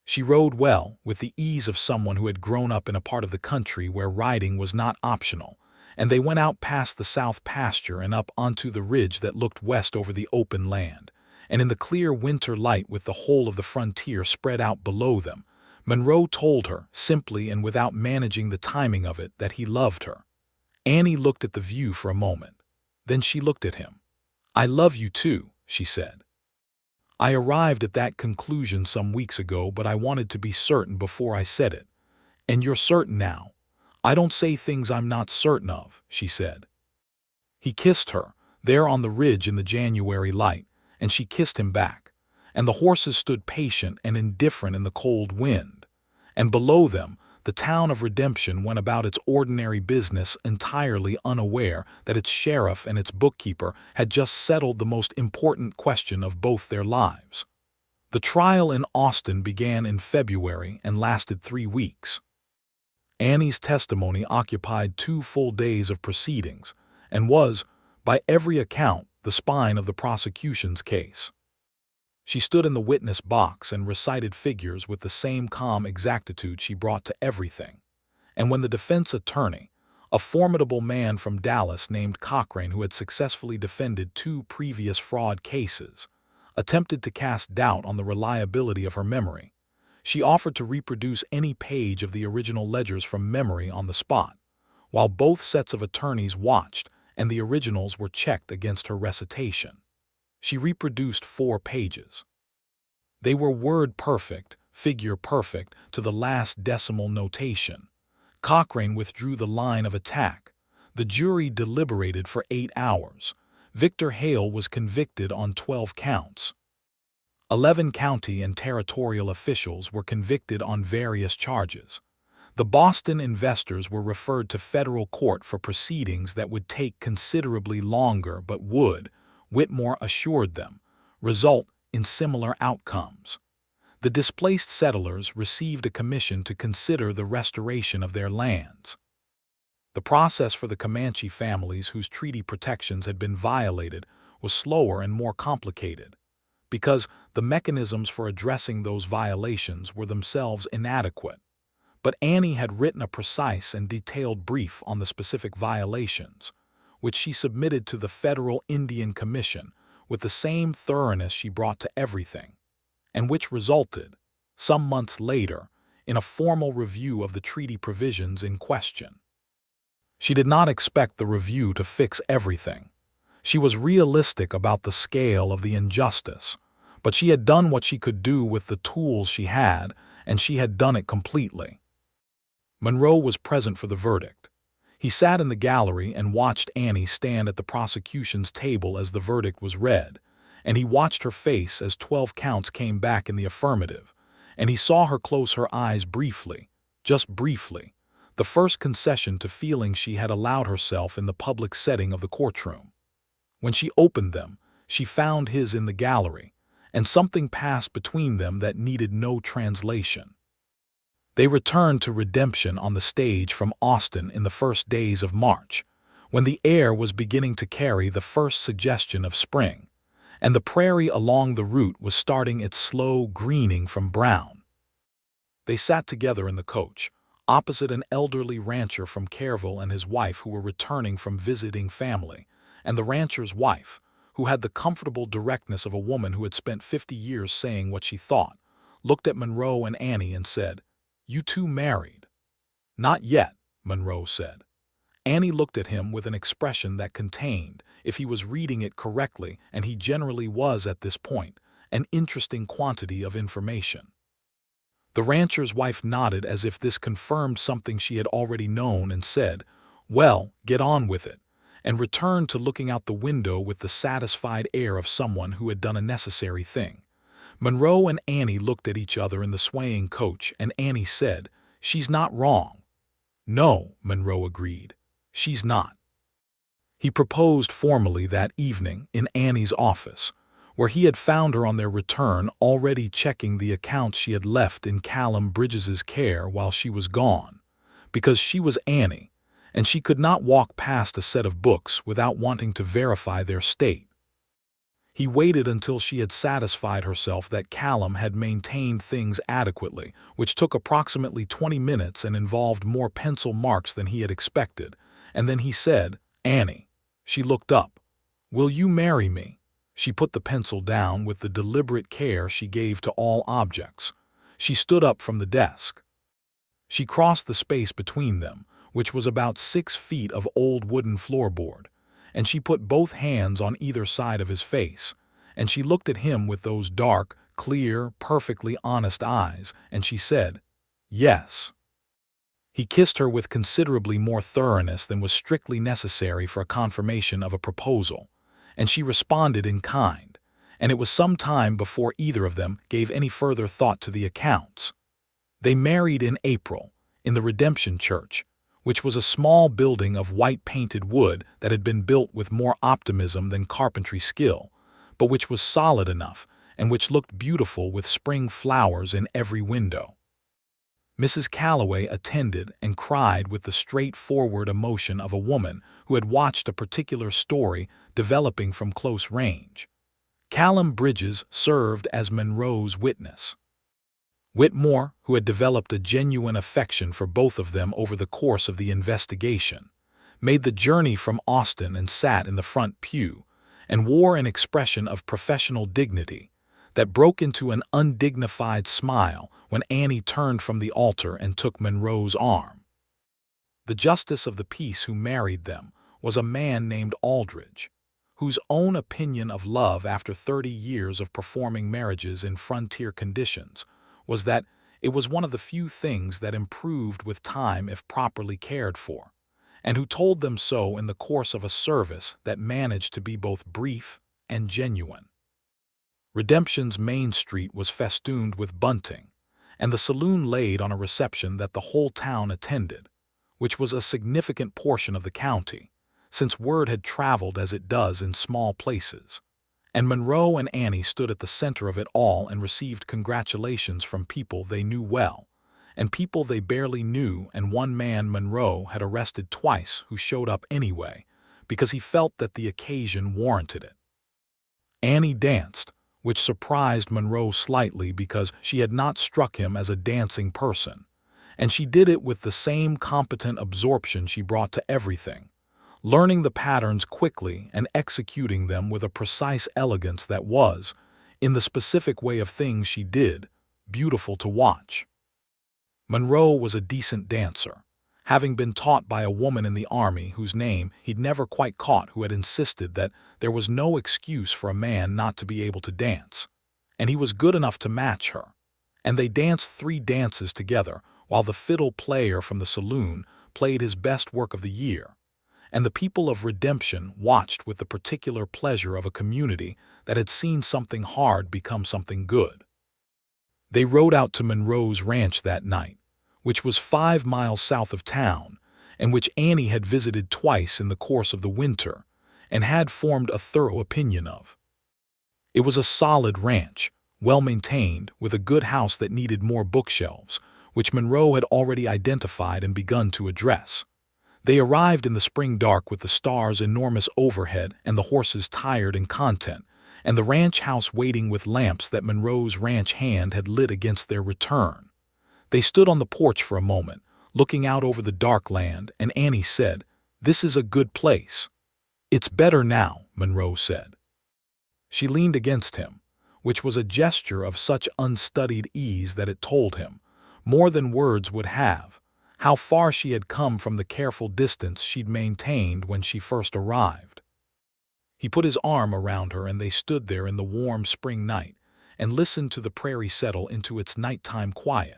She rode well, with the ease of someone who had grown up in a part of the country where riding was not optional, and they went out past the south pasture and up onto the ridge that looked west over the open land, and in the clear winter light with the whole of the frontier spread out below them, Monroe told her, simply and without managing the timing of it, that he loved her. Annie looked at the view for a moment. Then she looked at him. "I love you too," she said. "I arrived at that conclusion some weeks ago, but I wanted to be certain before I said it. And you're certain now." "I don't say things I'm not certain of," she said. He kissed her, there on the ridge in the January light, and she kissed him back, and the horses stood patient and indifferent in the cold wind. And below them, the town of Redemption went about its ordinary business, entirely unaware that its sheriff and its bookkeeper had just settled the most important question of both their lives. The trial in Austin began in February and lasted 3 weeks. Annie's testimony occupied 2 full days of proceedings and was, by every account, the spine of the prosecution's case. She stood in the witness box and recited figures with the same calm exactitude she brought to everything. And when the defense attorney, a formidable man from Dallas named Cochrane who had successfully defended 2 previous fraud cases, attempted to cast doubt on the reliability of her memory, she offered to reproduce any page of the original ledgers from memory on the spot, while both sets of attorneys watched and the originals were checked against her recitation. She reproduced 4 pages. They were word perfect, figure perfect, to the last decimal notation. Cochrane withdrew the line of attack. The jury deliberated for 8 hours. Victor Hale was convicted on 12 counts. 11 county and territorial officials were convicted on various charges. The Boston investors were referred to federal court for proceedings that would take considerably longer but would, Whitmore assured them, result in similar outcomes. The displaced settlers received a commission to consider the restoration of their lands. The process for the Comanche families whose treaty protections had been violated was slower and more complicated, because the mechanisms for addressing those violations were themselves inadequate. But Annie had written a precise and detailed brief on the specific violations, which she submitted to the Federal Indian Commission with the same thoroughness she brought to everything, and which resulted, some months later, in a formal review of the treaty provisions in question. She did not expect the review to fix everything. She was realistic about the scale of the injustice, but she had done what she could do with the tools she had, and she had done it completely. Monroe was present for the verdict. He sat in the gallery and watched Annie stand at the prosecution's table as the verdict was read, and he watched her face as 12 counts came back in the affirmative, and he saw her close her eyes briefly, just briefly, the first concession to feeling she had allowed herself in the public setting of the courtroom. When she opened them, she found his in the gallery, and something passed between them that needed no translation. They returned to Redemption on the stage from Austin in the first days of March, when the air was beginning to carry the first suggestion of spring, and the prairie along the route was starting its slow greening from brown. They sat together in the coach, opposite an elderly rancher from Careville and his wife who were returning from visiting family, and the rancher's wife, who had the comfortable directness of a woman who had spent 50 years saying what she thought, looked at Monroe and Annie and said, "You two married?" "Not yet," Monroe said. Annie looked at him with an expression that contained, if he was reading it correctly, and he generally was at this point, an interesting quantity of information. The rancher's wife nodded as if this confirmed something she had already known and said, "Well, get on with it," and returned to looking out the window with the satisfied air of someone who had done a necessary thing. Monroe and Annie looked at each other in the swaying coach, and Annie said, "She's not wrong." "No," Monroe agreed, "she's not." He proposed formally that evening in Annie's office, where he had found her on their return already checking the accounts she had left in Callum Bridges's care while she was gone, because she was Annie, and she could not walk past a set of books without wanting to verify their state. He waited until she had satisfied herself that Callum had maintained things adequately, which took approximately 20 minutes and involved more pencil marks than he had expected, and then he said, "Annie." She looked up. "Will you marry me?" She put the pencil down with the deliberate care she gave to all objects. She stood up from the desk. She crossed the space between them, which was about 6 feet of old wooden floorboard, and she put both hands on either side of his face, and she looked at him with those dark, clear, perfectly honest eyes, and she said, "Yes." He kissed her with considerably more thoroughness than was strictly necessary for a confirmation of a proposal, and she responded in kind, and it was some time before either of them gave any further thought to the accounts. They married in April, in the Redemption Church, which was a small building of white-painted wood that had been built with more optimism than carpentry skill, but which was solid enough and which looked beautiful with spring flowers in every window. Mrs. Calloway attended and cried with the straightforward emotion of a woman who had watched a particular story developing from close range. Callum Bridges served as Monroe's witness. Whitmore, who had developed a genuine affection for both of them over the course of the investigation, made the journey from Austin and sat in the front pew, and wore an expression of professional dignity that broke into an undignified smile when Annie turned from the altar and took Monroe's arm. The justice of the peace who married them was a man named Aldridge, whose own opinion of love after 30 years of performing marriages in frontier conditions was that it was one of the few things that improved with time if properly cared for, and who told them so in the course of a service that managed to be both brief and genuine. Redemption's main street was festooned with bunting, and the saloon laid on a reception that the whole town attended, which was a significant portion of the county, since word had traveled as it does in small places. And Monroe and Annie stood at the center of it all and received congratulations from people they knew well, and people they barely knew, and one man Monroe had arrested twice who showed up anyway, because he felt that the occasion warranted it. Annie danced, which surprised Monroe slightly because she had not struck him as a dancing person, and she did it with the same competent absorption she brought to everything, learning the patterns quickly and executing them with a precise elegance that was, in the specific way of things she did, beautiful to watch. Monroe was a decent dancer, having been taught by a woman in the army whose name he'd never quite caught, who had insisted that there was no excuse for a man not to be able to dance, and he was good enough to match her, and they danced 3 dances together while the fiddle player from the saloon played his best work of the year, and the people of Redemption watched with the particular pleasure of a community that had seen something hard become something good. They rode out to Monroe's ranch that night, which was 5 miles south of town, and which Annie had visited twice in the course of the winter, and had formed a thorough opinion of. It was a solid ranch, well-maintained, with a good house that needed more bookshelves, which Monroe had already identified and begun to address. They arrived in the spring dark with the stars enormous overhead and the horses tired and content, and the ranch house waiting with lamps that Monroe's ranch hand had lit against their return. They stood on the porch for a moment, looking out over the dark land, and Annie said, "This is a good place." "It's better now," Monroe said. She leaned against him, which was a gesture of such unstudied ease that it told him, more than words would have, how far she had come from the careful distance she'd maintained when she first arrived. He put his arm around her, and they stood there in the warm spring night and listened to the prairie settle into its nighttime quiet.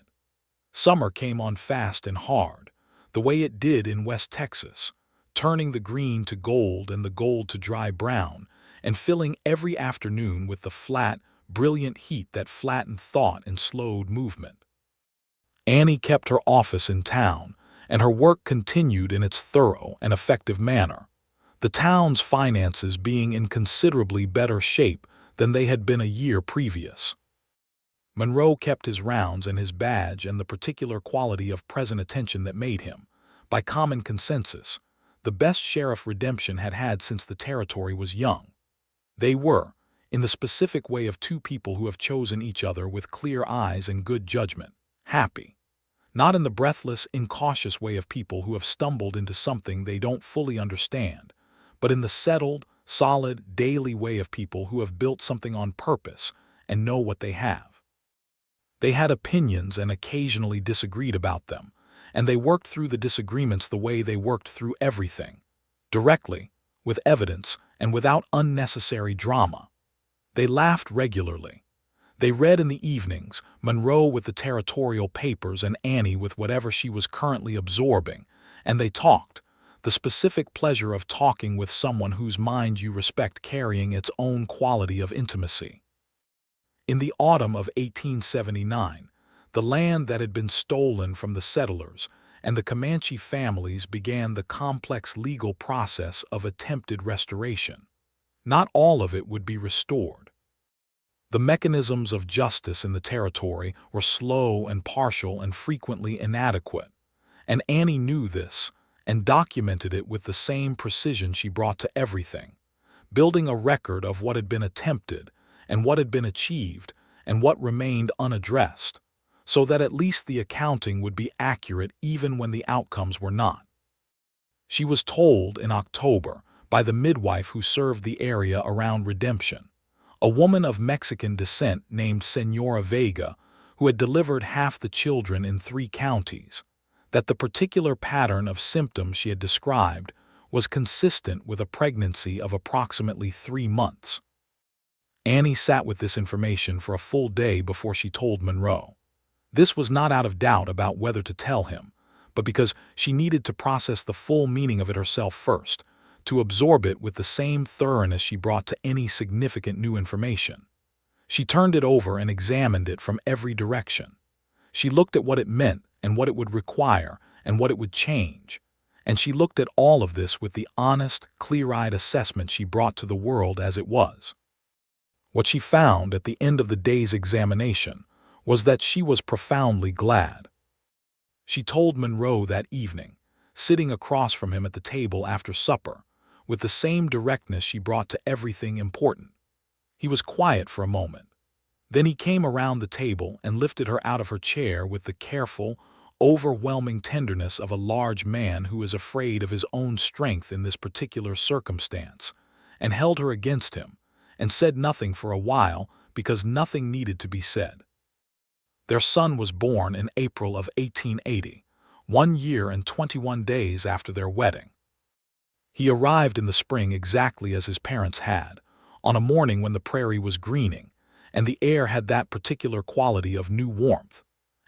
Summer came on fast and hard, the way it did in West Texas, turning the green to gold and the gold to dry brown, and filling every afternoon with the flat, brilliant heat that flattened thought and slowed movement. Annie kept her office in town, and her work continued in its thorough and effective manner, the town's finances being in considerably better shape than they had been a year previous. Monroe kept his rounds and his badge and the particular quality of present attention that made him, by common consensus, the best sheriff Redemption had had since the territory was young. They were, in the specific way of 2 people who have chosen each other with clear eyes and good judgment, happy. Not in the breathless, incautious way of people who have stumbled into something they don't fully understand, but in the settled, solid, daily way of people who have built something on purpose and know what they have. They had opinions and occasionally disagreed about them, and they worked through the disagreements the way they worked through everything, directly, with evidence, and without unnecessary drama. They laughed regularly. They read in the evenings, Monroe with the territorial papers and Annie with whatever she was currently absorbing, and they talked, the specific pleasure of talking with someone whose mind you respect carrying its own quality of intimacy. In the autumn of 1879, the land that had been stolen from the settlers and the Comanche families began the complex legal process of attempted restoration. Not all of it would be restored. The mechanisms of justice in the territory were slow and partial and frequently inadequate, and Annie knew this and documented it with the same precision she brought to everything, building a record of what had been attempted and what had been achieved and what remained unaddressed, so that at least the accounting would be accurate even when the outcomes were not. She was told in October by the midwife who served the area around Redemption, a woman of Mexican descent named Señora Vega, who had delivered half the children in 3 counties, that the particular pattern of symptoms she had described was consistent with a pregnancy of approximately 3 months. Annie sat with this information for a full day before she told Monroe. This was not out of doubt about whether to tell him, but because she needed to process the full meaning of it herself first, to absorb it with the same thoroughness she brought to any significant new information. She turned it over and examined it from every direction. She looked at what it meant and what it would require and what it would change, and she looked at all of this with the honest, clear-eyed assessment she brought to the world as it was. What she found at the end of the day's examination was that she was profoundly glad. She told Monroe that evening, sitting across from him at the table after supper, with the same directness she brought to everything important. He was quiet for a moment. Then he came around the table and lifted her out of her chair with the careful, overwhelming tenderness of a large man who is afraid of his own strength in this particular circumstance, and held her against him, and said nothing for a while because nothing needed to be said. Their son was born in April of 1880, 1 year and 21 days after their wedding. He arrived in the spring exactly as his parents had, on a morning when the prairie was greening, and the air had that particular quality of new warmth.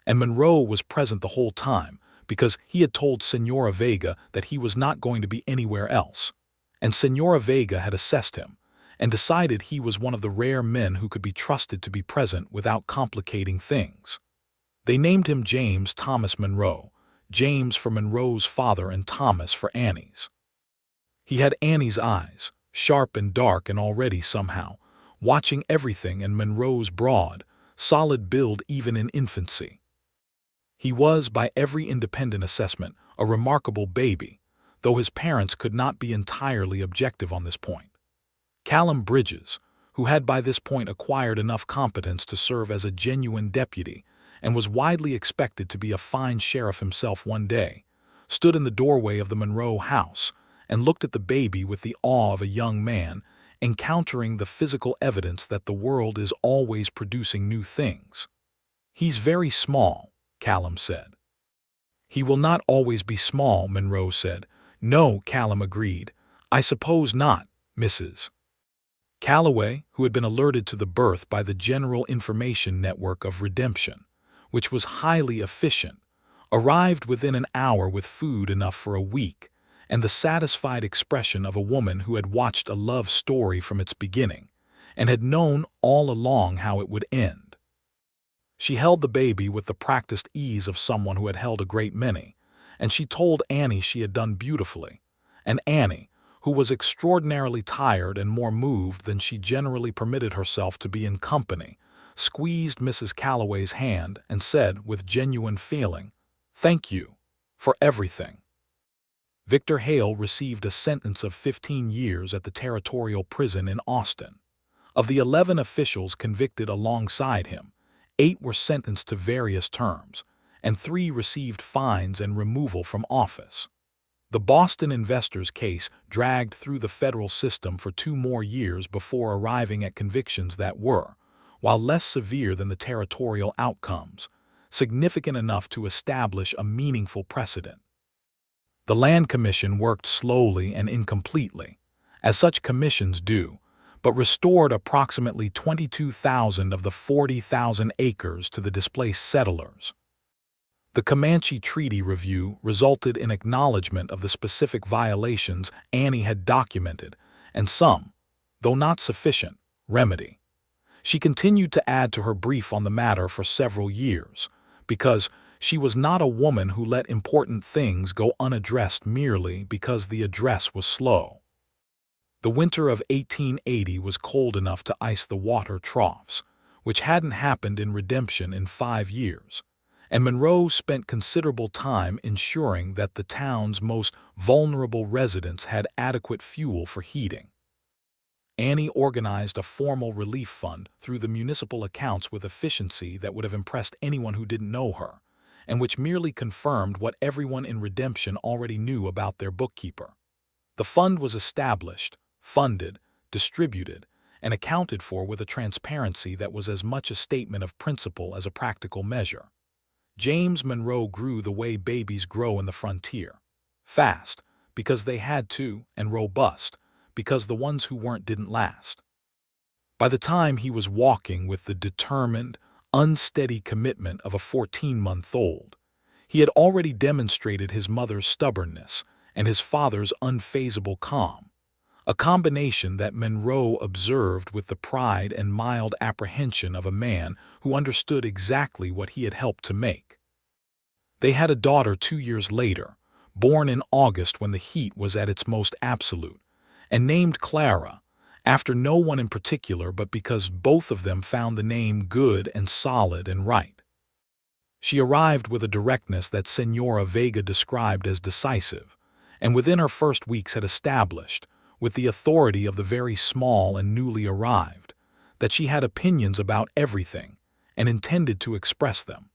And Monroe was present the whole time, because he had told Señora Vega that he was not going to be anywhere else. And Señora Vega had assessed him, and decided he was one of the rare men who could be trusted to be present without complicating things. They named him James Thomas Monroe, James for Monroe's father and Thomas for Annie's. He had Annie's eyes, sharp and dark and already somehow, watching everything, and Monroe's broad, solid build even in infancy. He was, by every independent assessment, a remarkable baby, though his parents could not be entirely objective on this point. Callum Bridges, who had by this point acquired enough competence to serve as a genuine deputy and was widely expected to be a fine sheriff himself one day, stood in the doorway of the Monroe house and looked at the baby with the awe of a young man encountering the physical evidence that the world is always producing new things. "He's very small," Callum said. "He will not always be small," Monroe said. "No," Callum agreed. "I suppose not, Mrs. Calloway, who had been alerted to the birth by the General Information Network of Redemption, which was highly efficient, arrived within an hour with food enough for a week, and the satisfied expression of a woman who had watched a love story from its beginning and had known all along how it would end. She held the baby with the practiced ease of someone who had held a great many, and she told Annie she had done beautifully, and Annie, who was extraordinarily tired and more moved than she generally permitted herself to be in company, squeezed Mrs. Calloway's hand and said with genuine feeling, "Thank you for everything." Victor Hale received a sentence of 15 years at the Territorial Prison in Austin. Of the 11 officials convicted alongside him, 8 were sentenced to various terms, and 3 received fines and removal from office. The Boston investors' case dragged through the federal system for 2 more years before arriving at convictions that were, while less severe than the territorial outcomes, significant enough to establish a meaningful precedent. The Land Commission worked slowly and incompletely, as such commissions do, but restored approximately 22,000 of the 40,000 acres to the displaced settlers. The Comanche Treaty Review resulted in acknowledgement of the specific violations Annie had documented and some, though not sufficient, remedy. She continued to add to her brief on the matter for several years, because she was not a woman who let important things go unaddressed merely because the address was slow. The winter of 1880 was cold enough to ice the water troughs, which hadn't happened in Redemption in 5 years, and Monroe spent considerable time ensuring that the town's most vulnerable residents had adequate fuel for heating. Annie organized a formal relief fund through the municipal accounts with efficiency that would have impressed anyone who didn't know her, and which merely confirmed what everyone in Redemption already knew about their bookkeeper. The fund was established, funded, distributed, and accounted for with a transparency that was as much a statement of principle as a practical measure. James Monroe grew the way babies grow in the frontier. Fast, because they had to, and robust, because the ones who weren't didn't last. By the time he was walking with the determined, unsteady commitment of a 14-month-old, he had already demonstrated his mother's stubbornness and his father's unfazable calm, a combination that Monroe observed with the pride and mild apprehension of a man who understood exactly what he had helped to make. They had a daughter 2 years later, born in August when the heat was at its most absolute, and named Clara, after no one in particular but because both of them found the name good and solid and right. She arrived with a directness that Senora Vega described as decisive, and within her first weeks had established, with the authority of the very small and newly arrived, that she had opinions about everything and intended to express them.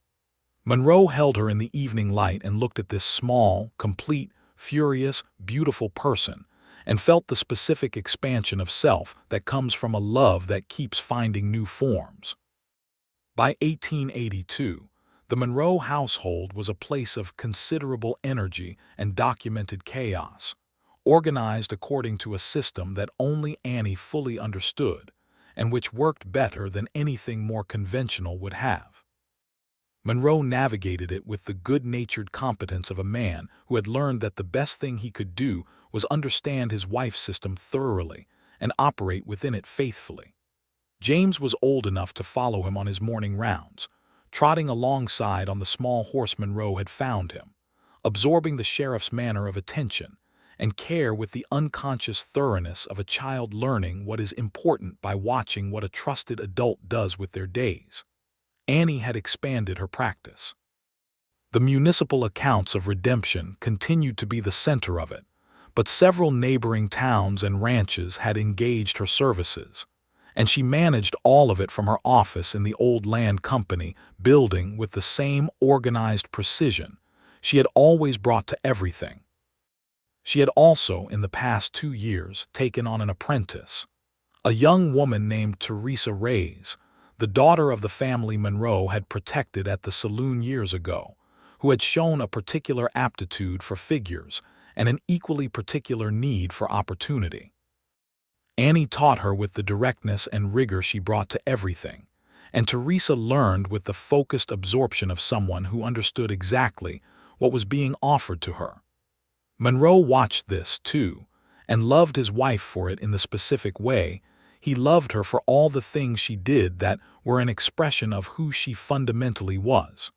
Monroe held her in the evening light and looked at this small, complete, furious, beautiful person, and felt the specific expansion of self that comes from a love that keeps finding new forms. By 1882, the Monroe household was a place of considerable energy and documented chaos, organized according to a system that only Annie fully understood, and which worked better than anything more conventional would have. Monroe navigated it with the good-natured competence of a man who had learned that the best thing he could do was understand his wife's system thoroughly and operate within it faithfully. James was old enough to follow him on his morning rounds, trotting alongside on the small horse Monroe had found him, absorbing the sheriff's manner of attention and care with the unconscious thoroughness of a child learning what is important by watching what a trusted adult does with their days. Annie had expanded her practice. The municipal accounts of Redemption continued to be the center of it, but several neighboring towns and ranches had engaged her services, and she managed all of it from her office in the old land company building with the same organized precision she had always brought to everything. She had also, in the past 2 years, taken on an apprentice, a young woman named Teresa Reyes, the daughter of the family Monroe had protected at the saloon years ago, who had shown a particular aptitude for figures and an equally particular need for opportunity. Annie taught her with the directness and rigor she brought to everything, and Teresa learned with the focused absorption of someone who understood exactly what was being offered to her. Monroe watched this, too, and loved his wife for it in the specific way he loved her for all the things she did that were an expression of who she fundamentally was.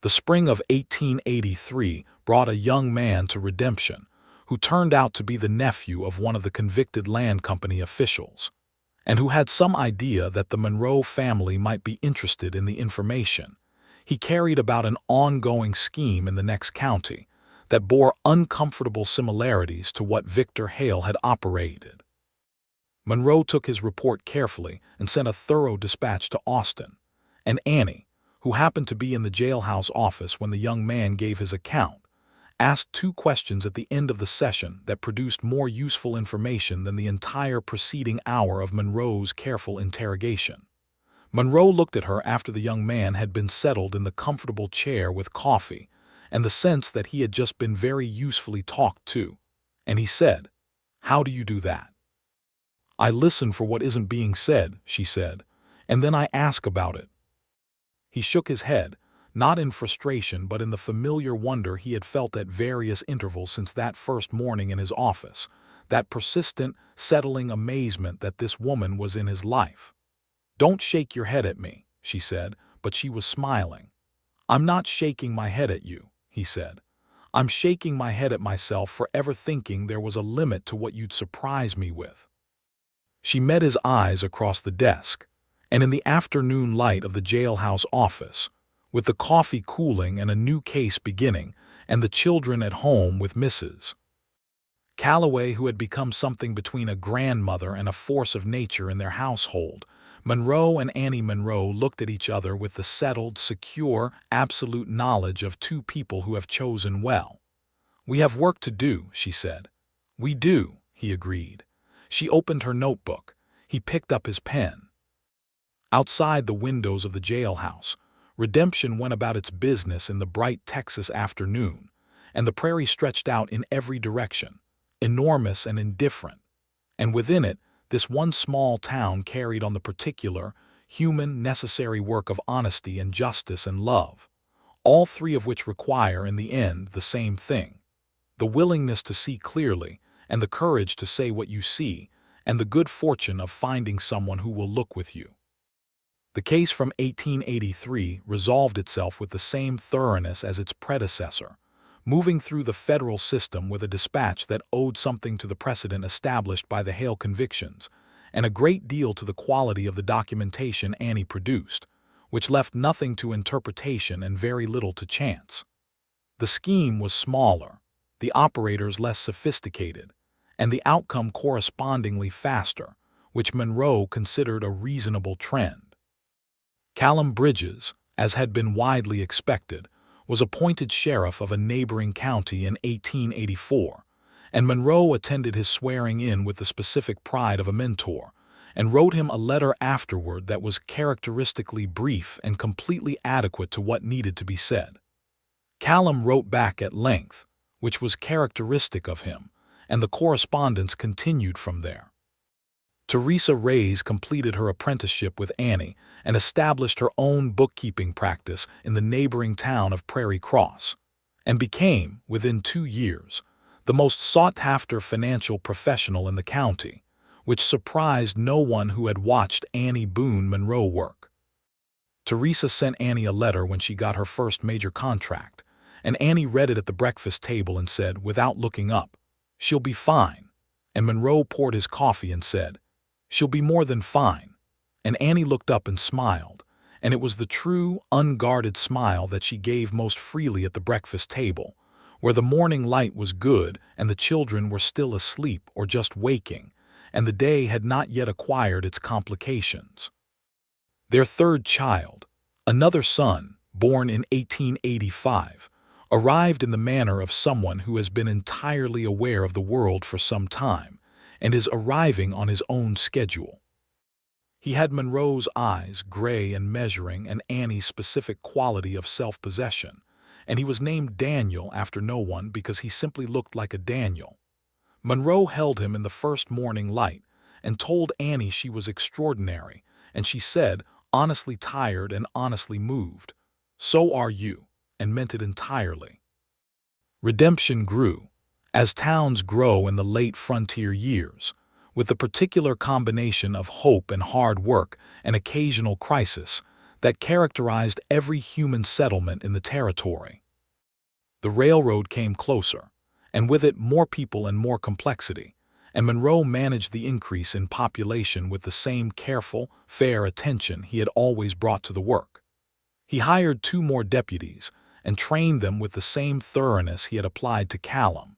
The spring of 1883 brought a young man to Redemption, who turned out to be the nephew of one of the convicted land company officials, and who had some idea that the Monroe family might be interested in the information. He carried about an ongoing scheme in the next county that bore uncomfortable similarities to what Victor Hale had operated. Monroe took his report carefully and sent a thorough dispatch to Austin, and Annie, who happened to be in the jailhouse office when the young man gave his account, asked 2 questions at the end of the session that produced more useful information than the entire preceding hour of Monroe's careful interrogation. Monroe looked at her after the young man had been settled in the comfortable chair with coffee, and the sense that he had just been very usefully talked to. And he said, "How do you do that?" "I listen for what isn't being said," she said, "and then I ask about it." He shook his head, not in frustration but in the familiar wonder he had felt at various intervals since that first morning in his office, that persistent, settling amazement that this woman was in his life. "Don't shake your head at me," she said, but she was smiling. "I'm not shaking my head at you," he said. "I'm shaking my head at myself for ever thinking there was a limit to what you'd surprise me with." She met his eyes across the desk, and in the afternoon light of the jailhouse office, with the coffee cooling and a new case beginning, and the children at home with Mrs. Calloway, who had become something between a grandmother and a force of nature in their household, Monroe and Annie Monroe looked at each other with the settled, secure, absolute knowledge of two people who have chosen well. "We have work to do," she said. "We do," he agreed. She opened her notebook. He picked up his pen. Outside the windows of the jailhouse, redemption went about its business in the bright Texas afternoon, and the prairie stretched out in every direction, enormous and indifferent. And within it, this one small town carried on the particular, human, necessary work of honesty and justice and love, all three of which require, in the end, the same thing: the willingness to see clearly, and the courage to say what you see, and the good fortune of finding someone who will look with you. The case from 1883 resolved itself with the same thoroughness as its predecessor, moving through the federal system with a dispatch that owed something to the precedent established by the Hale convictions, and a great deal to the quality of the documentation Annie produced, which left nothing to interpretation and very little to chance. The scheme was smaller, the operators less sophisticated, and the outcome correspondingly faster, which Monroe considered a reasonable trend. Callum Bridges, as had been widely expected, was appointed sheriff of a neighboring county in 1884, and Monroe attended his swearing-in with the specific pride of a mentor, and wrote him a letter afterward that was characteristically brief and completely adequate to what needed to be said. Callum wrote back at length, which was characteristic of him, and the correspondence continued from there. Teresa Reyes completed her apprenticeship with Annie and established her own bookkeeping practice in the neighboring town of Prairie Cross, and became, within 2 years, the most sought-after financial professional in the county, which surprised no one who had watched Annie Boone Monroe work. Teresa sent Annie a letter when she got her first major contract, and Annie read it at the breakfast table and said, without looking up, "She'll be fine." And Monroe poured his coffee and said, "She'll be more than fine." And Annie looked up and smiled, and it was the true, unguarded smile that she gave most freely at the breakfast table, where the morning light was good and the children were still asleep or just waking, and the day had not yet acquired its complications. Their third child, another son, born in 1885, arrived in the manner of someone who has been entirely aware of the world for some time, and is arriving on his own schedule. He had Monroe's eyes, gray and measuring, and Annie's specific quality of self-possession, and he was named Daniel after no one because he simply looked like a Daniel. Monroe held him in the first morning light and told Annie she was extraordinary, and she said, honestly tired and honestly moved, "So are you," and meant it entirely. Redemption grew, as towns grow in the late frontier years, with the particular combination of hope and hard work and occasional crisis that characterized every human settlement in the territory. The railroad came closer, and with it more people and more complexity, and Monroe managed the increase in population with the same careful, fair attention he had always brought to the work. He hired 2 more deputies and trained them with the same thoroughness he had applied to Callum,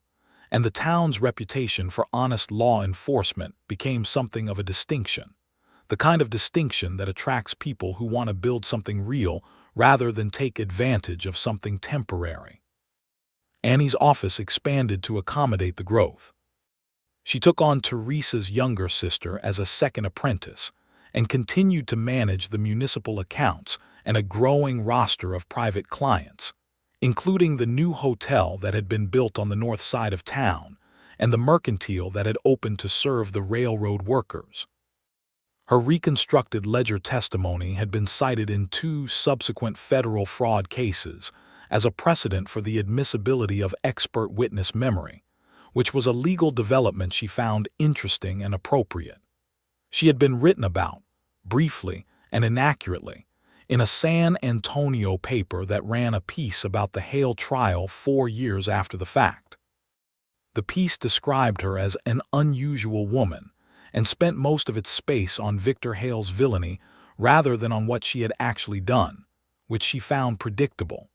and the town's reputation for honest law enforcement became something of a distinction, the kind of distinction that attracts people who want to build something real rather than take advantage of something temporary. Annie's office expanded to accommodate the growth. She took on Teresa's younger sister as a second apprentice and continued to manage the municipal accounts and a growing roster of private clients, including the new hotel that had been built on the north side of town and the mercantile that had opened to serve the railroad workers. Her reconstructed ledger testimony had been cited in 2 subsequent federal fraud cases as a precedent for the admissibility of expert witness memory, which was a legal development she found interesting and appropriate. She had been written about, briefly and inaccurately, in a San Antonio paper that ran a piece about the Hale trial 4 years after the fact. The piece described her as an unusual woman and spent most of its space on Victor Hale's villainy rather than on what she had actually done, which she found predictable.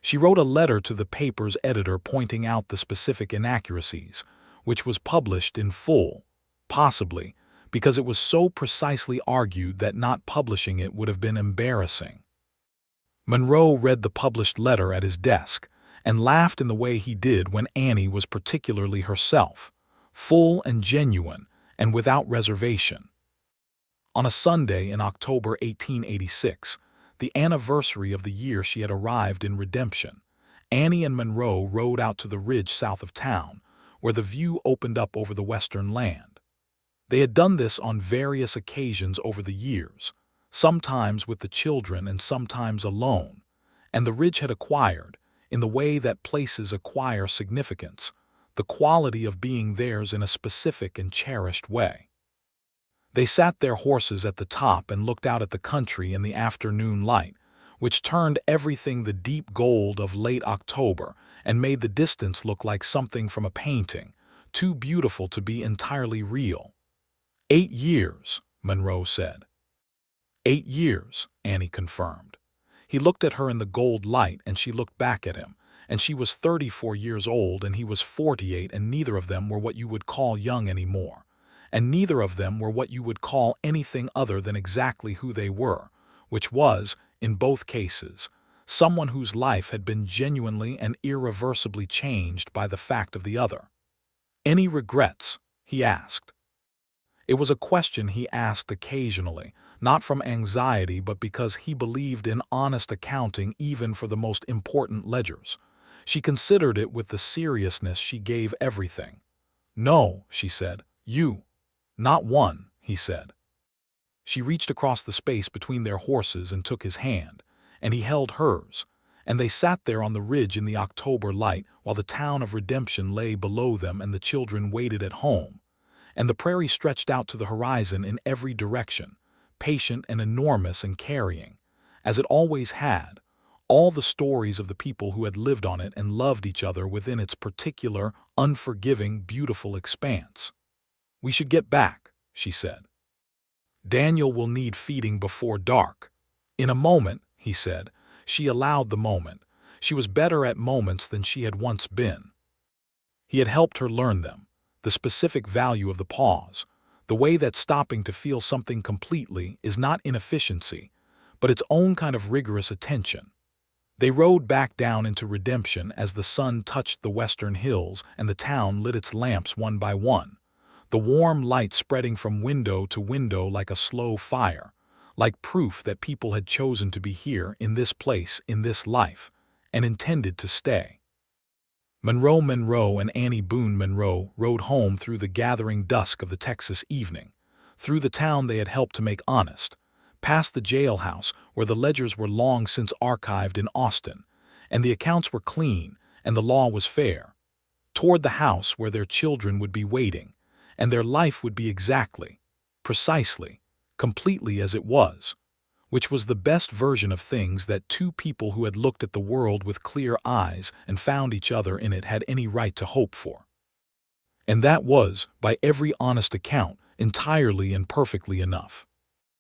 She wrote a letter to the paper's editor pointing out the specific inaccuracies, which was published in full, possibly because it was so precisely argued that not publishing it would have been embarrassing. Monroe read the published letter at his desk and laughed in the way he did when Annie was particularly herself, full and genuine and without reservation. On a Sunday in October 1886, the anniversary of the year she had arrived in Redemption, Annie and Monroe rode out to the ridge south of town, where the view opened up over the western land. They had done this on various occasions over the years, sometimes with the children and sometimes alone, and the ridge had acquired, in the way that places acquire significance, the quality of being theirs in a specific and cherished way. They sat their horses at the top and looked out at the country in the afternoon light, which turned everything the deep gold of late October and made the distance look like something from a painting, too beautiful to be entirely real. 8 years, Monroe said. 8 years, Annie confirmed. He looked at her in the gold light and she looked back at him, and she was 34 years old and he was 48, and neither of them were what you would call young anymore, and neither of them were what you would call anything other than exactly who they were, which was, in both cases, someone whose life had been genuinely and irreversibly changed by the fact of the other. "Any regrets?" he asked. It was a question he asked occasionally, not from anxiety but because he believed in honest accounting even for the most important ledgers. She considered it with the seriousness she gave everything. "No," she said. "You." "Not one," he said. She reached across the space between their horses and took his hand, and he held hers, and they sat there on the ridge in the October light while the town of Redemption lay below them and the children waited at home, and the prairie stretched out to the horizon in every direction, patient and enormous and carrying, as it always had, all the stories of the people who had lived on it and loved each other within its particular, unforgiving, beautiful expanse. "We should get back," she said. "Daniel will need feeding before dark." "In a moment," he said. She allowed the moment. She was better at moments than she had once been. He had helped her learn them, the specific value of the pause, the way that stopping to feel something completely is not inefficiency, but its own kind of rigorous attention. They rode back down into Redemption as the sun touched the western hills and the town lit its lamps one by one, the warm light spreading from window to window like a slow fire, like proof that people had chosen to be here in this place in this life, and intended to stay. Monroe Monroe and Annie Boone Monroe rode home through the gathering dusk of the Texas evening, through the town they had helped to make honest, past the jailhouse where the ledgers were long since archived in Austin, and the accounts were clean and the law was fair, toward the house where their children would be waiting, and their life would be exactly, precisely, completely as it was, which was the best version of things that 2 people who had looked at the world with clear eyes and found each other in it had any right to hope for. And that was, by every honest account, entirely and perfectly enough.